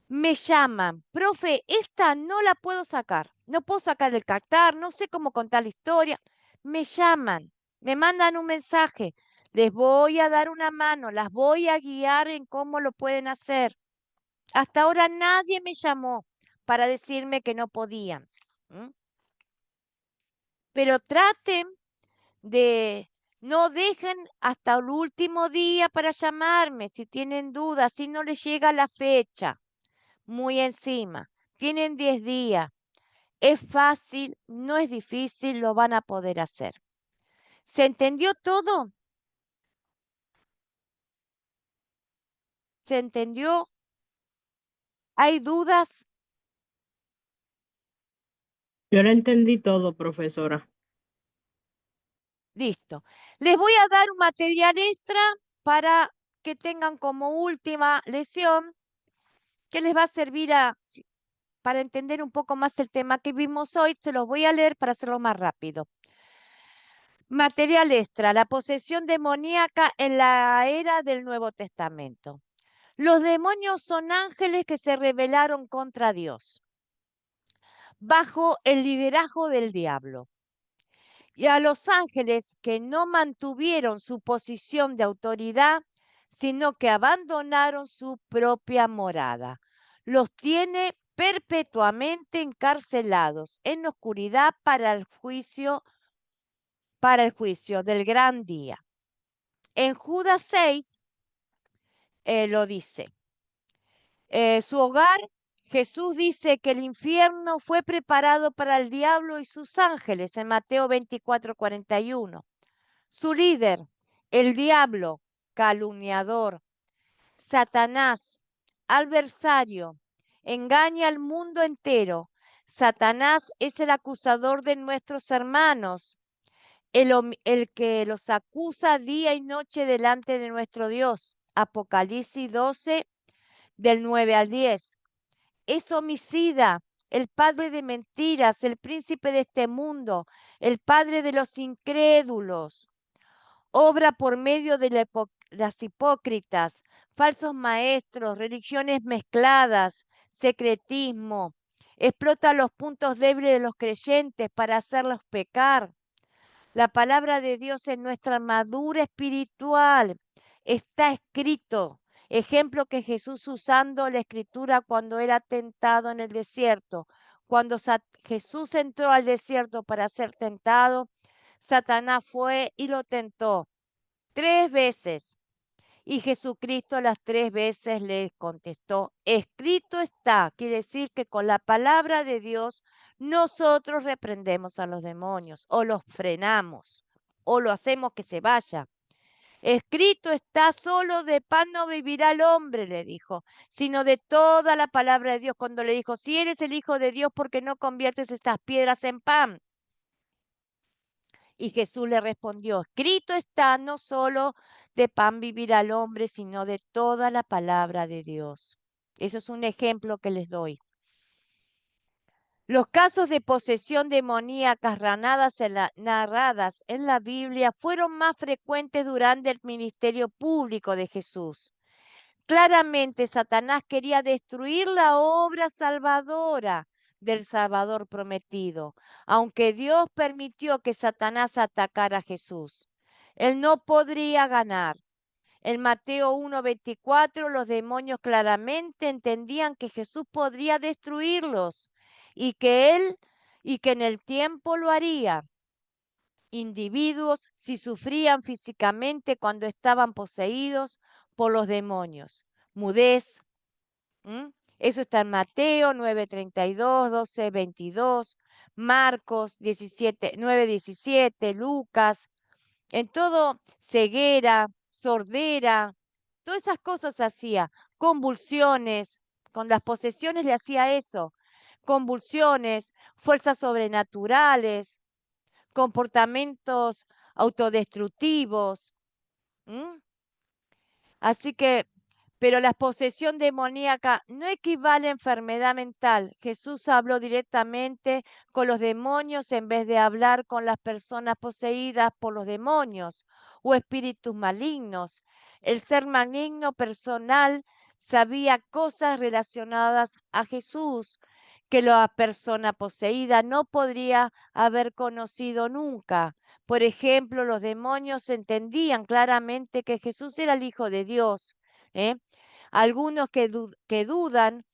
me llaman, profe, esta no la puedo sacar, no puedo sacar el captar, no sé cómo contar la historia. Me llaman, me mandan un mensaje, les voy a dar una mano, las voy a guiar en cómo lo pueden hacer. Hasta ahora nadie me llamó para decirme que no podían. Pero traten de, no dejen hasta el último día para llamarme si tienen dudas, si no les llega la fecha muy encima. Tienen 10 días. Es fácil, no es difícil, lo van a poder hacer. ¿Se entendió todo? ¿Se entendió? ¿Hay dudas? Yo lo entendí todo, profesora. Listo. Les voy a dar un material extra para que tengan como última lección que les va a servir para entender un poco más el tema que vimos hoy. Se los voy a leer para hacerlo más rápido. Material extra, la posesión demoníaca en la era del Nuevo Testamento. Los demonios son ángeles que se rebelaron contra Dios, bajo el liderazgo del diablo. Y a los ángeles que no mantuvieron su posición de autoridad, sino que abandonaron su propia morada. Los tiene perpetuamente encarcelados en la oscuridad para el juicio del gran día. En Judas 6 lo dice. Su hogar, Jesús dice que el infierno fue preparado para el diablo y sus ángeles en Mateo 24:41. Su líder, el diablo, calumniador, Satanás, adversario, engaña al mundo entero. Satanás es el acusador de nuestros hermanos, el que los acusa día y noche delante de nuestro Dios. Apocalipsis 12, del 9 al 10. Es homicida, el padre de mentiras, el príncipe de este mundo, el padre de los incrédulos. Obra por medio de las hipócritas, falsos maestros, religiones mezcladas, secretismo. Explota los puntos débiles de los creyentes para hacerlos pecar. La palabra de Dios es nuestra armadura espiritual. Está escrito. Ejemplo que Jesús usando la escritura cuando era tentado en el desierto. Cuando Jesús entró al desierto para ser tentado, Satanás fue y lo tentó 3 veces. Y Jesucristo las 3 veces le contestó, escrito está. Quiere decir que con la palabra de Dios nosotros reprendemos a los demonios o los frenamos o lo hacemos que se vaya. Escrito está, solo de pan no vivirá el hombre, le dijo, sino de toda la palabra de Dios. Cuando le dijo, si eres el Hijo de Dios, ¿por qué no conviertes estas piedras en pan? Y Jesús le respondió, escrito está, no solo de pan vivirá el hombre, sino de toda la palabra de Dios. Eso es un ejemplo que les doy. Los casos de posesión demoníaca narradas en la Biblia fueron más frecuentes durante el ministerio público de Jesús. Claramente Satanás quería destruir la obra salvadora del Salvador prometido, aunque Dios permitió que Satanás atacara a Jesús. Él no podría ganar. En Mateo 1:24 los demonios claramente entendían que Jesús podría destruirlos y que en el tiempo lo haría. Individuos si sufrían físicamente cuando estaban poseídos por los demonios. Mudez. Eso está en Mateo 9:32, 12:22, Marcos 9:17, Lucas. En todo, ceguera, sordera, todas esas cosas hacía. Convulsiones, con las posesiones le hacía eso. Convulsiones, fuerzas sobrenaturales, comportamientos autodestructivos. Así que, pero la posesión demoníaca no equivale a enfermedad mental. Jesús habló directamente con los demonios en vez de hablar con las personas poseídas por los demonios o espíritus malignos. El ser maligno personal sabía cosas relacionadas a Jesús que la persona poseída no podría haber conocido nunca. Por ejemplo, los demonios entendían claramente que Jesús era el Hijo de Dios. ¿eh? Algunos que dudan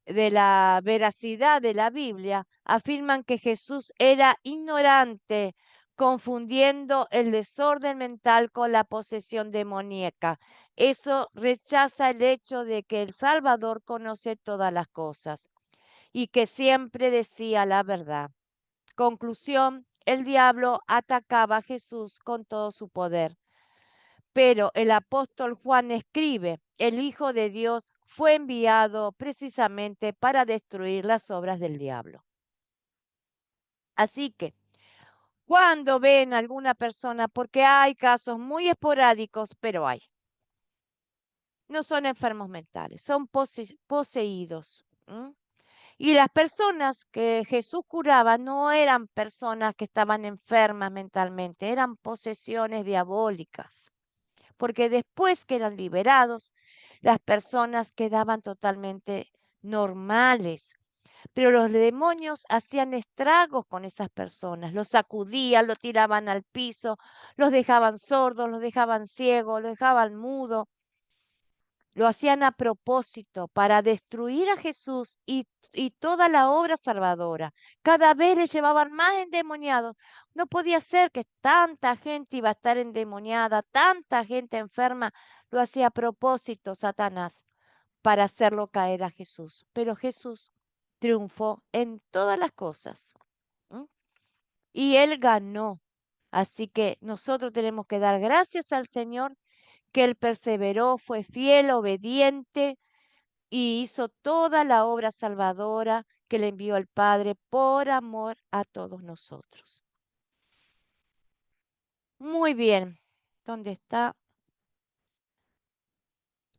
de la veracidad de la Biblia, afirman que Jesús era ignorante, confundiendo el desorden mental con la posesión demoníaca. Eso rechaza el hecho de que el Salvador conoce todas las cosas y que siempre decía la verdad. Conclusión, el diablo atacaba a Jesús con todo su poder. Pero el apóstol Juan escribe, el Hijo de Dios fue enviado precisamente para destruir las obras del diablo. Así que cuando ven a alguna persona, porque hay casos muy esporádicos, pero hay, no son enfermos mentales, son poseídos. Y las personas que Jesús curaba no eran personas que estaban enfermas mentalmente, eran posesiones diabólicas. Porque después que eran liberados, las personas quedaban totalmente normales. Pero los demonios hacían estragos con esas personas, los sacudían, los tiraban al piso, los dejaban sordos, los dejaban ciegos, los dejaban mudos. Lo hacían a propósito para destruir a Jesús y toda la obra salvadora. Cada vez le llevaban más endemoniados. No podía ser que tanta gente iba a estar endemoniada, tanta gente enferma. Lo hacía a propósito Satanás para hacerlo caer a Jesús. Pero Jesús triunfó en todas las cosas. Y él ganó. Así que nosotros tenemos que dar gracias al Señor que él perseveró, fue fiel, obediente y hizo toda la obra salvadora que le envió el Padre por amor a todos nosotros. Muy bien. ¿Dónde está?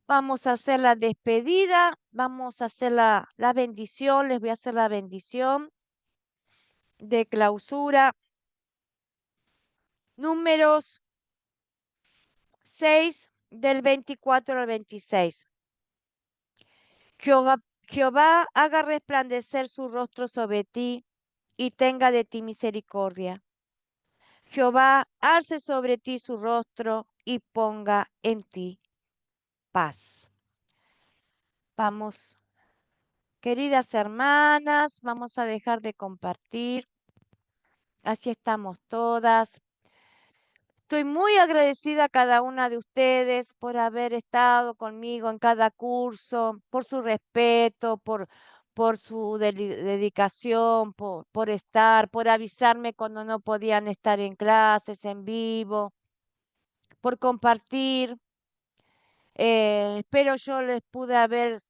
Vamos a hacer la despedida, vamos a hacer la bendición, les voy a hacer la bendición de clausura. Números 6 del 24 al 26. Jehová haga resplandecer su rostro sobre ti y tenga de ti misericordia. Jehová alce sobre ti su rostro y ponga en ti paz. Vamos, queridas hermanas, vamos a dejar de compartir. Así estamos todas. Estoy muy agradecida a cada una de ustedes por haber estado conmigo en cada curso, por su respeto, por su dedicación, por estar, por avisarme cuando no podían estar en clases, en vivo, por compartir. Espero yo les pude haber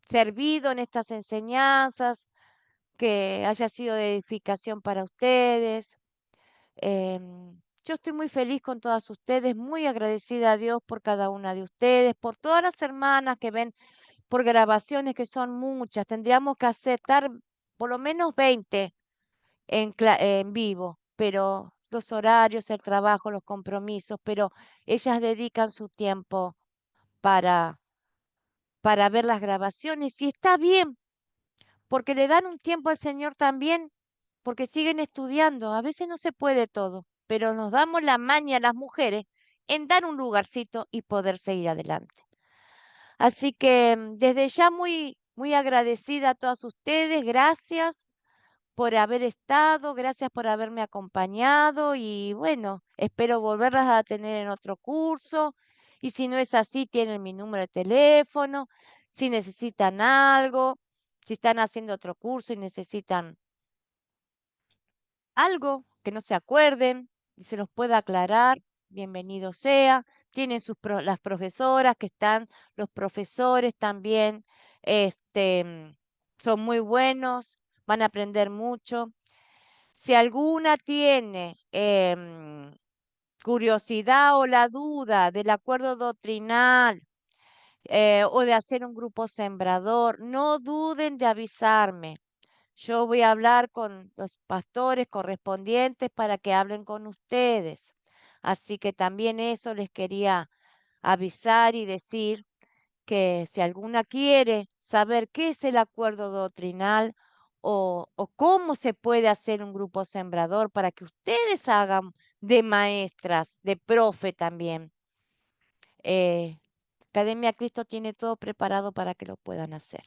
servido en estas enseñanzas, que haya sido de edificación para ustedes. Yo estoy muy feliz con todas ustedes, muy agradecida a Dios por cada una de ustedes, por todas las hermanas que ven por grabaciones, que son muchas. Tendríamos que aceptar por lo menos 20 en vivo, pero los horarios, el trabajo, los compromisos, pero ellas dedican su tiempo para, para ver las grabaciones y está bien, porque le dan un tiempo al Señor también, porque siguen estudiando. A veces no se puede todo, pero nos damos la maña a las mujeres en dar un lugarcito y poder seguir adelante. Así que desde ya muy, muy agradecida a todas ustedes. Gracias por haber estado, gracias por haberme acompañado y bueno, espero volverlas a tener en otro curso. Y si no es así, tienen mi número de teléfono. Si necesitan algo, si están haciendo otro curso y necesitan algo que no se acuerden y se los pueda aclarar, bienvenido sea. Tienen las profesoras que están, los profesores también, son muy buenos, van a aprender mucho. Si alguna tiene curiosidad o la duda del acuerdo doctrinal o de hacer un grupo sembrador, no duden de avisarme. Yo voy a hablar con los pastores correspondientes para que hablen con ustedes. Así que también eso les quería avisar y decir que si alguna quiere saber qué es el acuerdo doctrinal o cómo se puede hacer un grupo sembrador para que ustedes hagan de maestras, de profe también. Academia Cristo tiene todo preparado para que lo puedan hacer.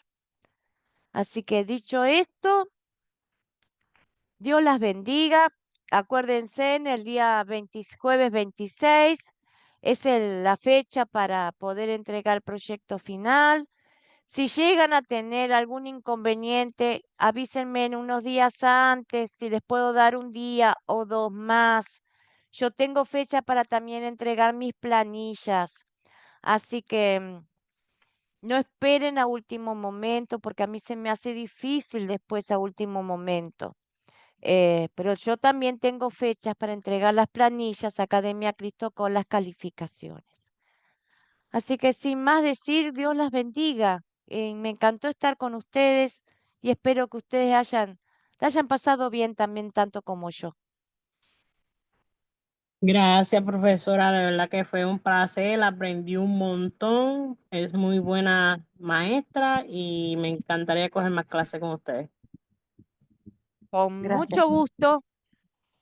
Así que dicho esto, Dios las bendiga. Acuérdense, en el día jueves 26 es la fecha para poder entregar el proyecto final. Si llegan a tener algún inconveniente, avísenme en unos días antes, si les puedo dar un día o dos más. Yo tengo fecha para también entregar mis planillas, así que no esperen a último momento, porque a mí se me hace difícil después a último momento. Pero yo también tengo fechas para entregar las planillas a Academia Cristo con las calificaciones. Así que sin más decir, Dios las bendiga. Me encantó estar con ustedes y espero que ustedes la hayan pasado bien también tanto como yo. Gracias, profesora. De verdad que fue un placer. Aprendí un montón. Es muy buena maestra y me encantaría coger más clases con ustedes. Con Gracias, mucho gusto.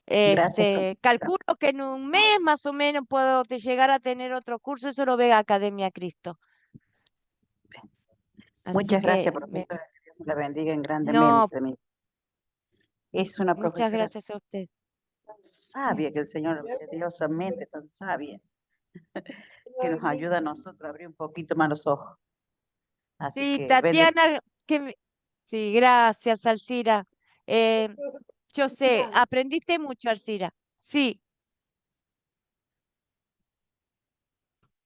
gracias. Calculo que en un mes más o menos puedo llegar a tener otro curso. Eso lo ve Academia Cristo. Así Muchas gracias, que profesora. Que Dios me la bendiga no, grandemente. Es una muchas profesora gracias a usted. tan sabia que el Señor le dio esa mente tan sabia que nos ayuda a nosotros a abrir un poquito más los ojos. Así Sí, que Tatiana, sí, gracias, Alcira. Eh, yo sé, aprendiste mucho, Alcira. Sí,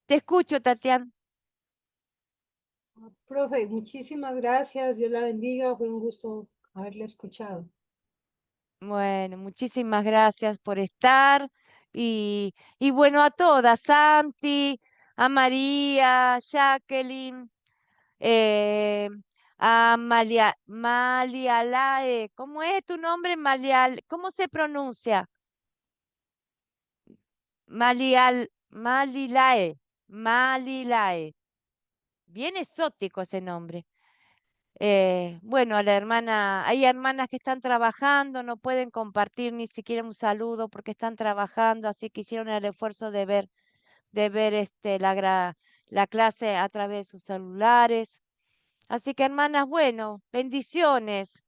te escucho, Tatiana. Profe, muchísimas gracias. Dios la bendiga. Fue un gusto haberle escuchado. Bueno, muchísimas gracias por estar. Y bueno, a todas, Santi, a María, Jacqueline, eh, a Malialae. ¿Cómo es tu nombre, Malial? ¿Cómo se pronuncia? Malilae. Malilae. Bien exótico ese nombre. Bueno, a la hermana, hay hermanas que están trabajando, no pueden compartir ni siquiera un saludo porque están trabajando, así que hicieron el esfuerzo de ver la clase a través de sus celulares. Así que hermanas, bueno, bendiciones,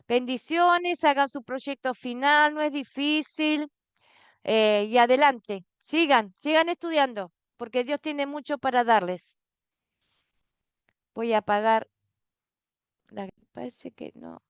bendiciones, hagan su proyecto final, no es difícil, y adelante, sigan estudiando, porque Dios tiene mucho para darles. Voy a apagar parece que no.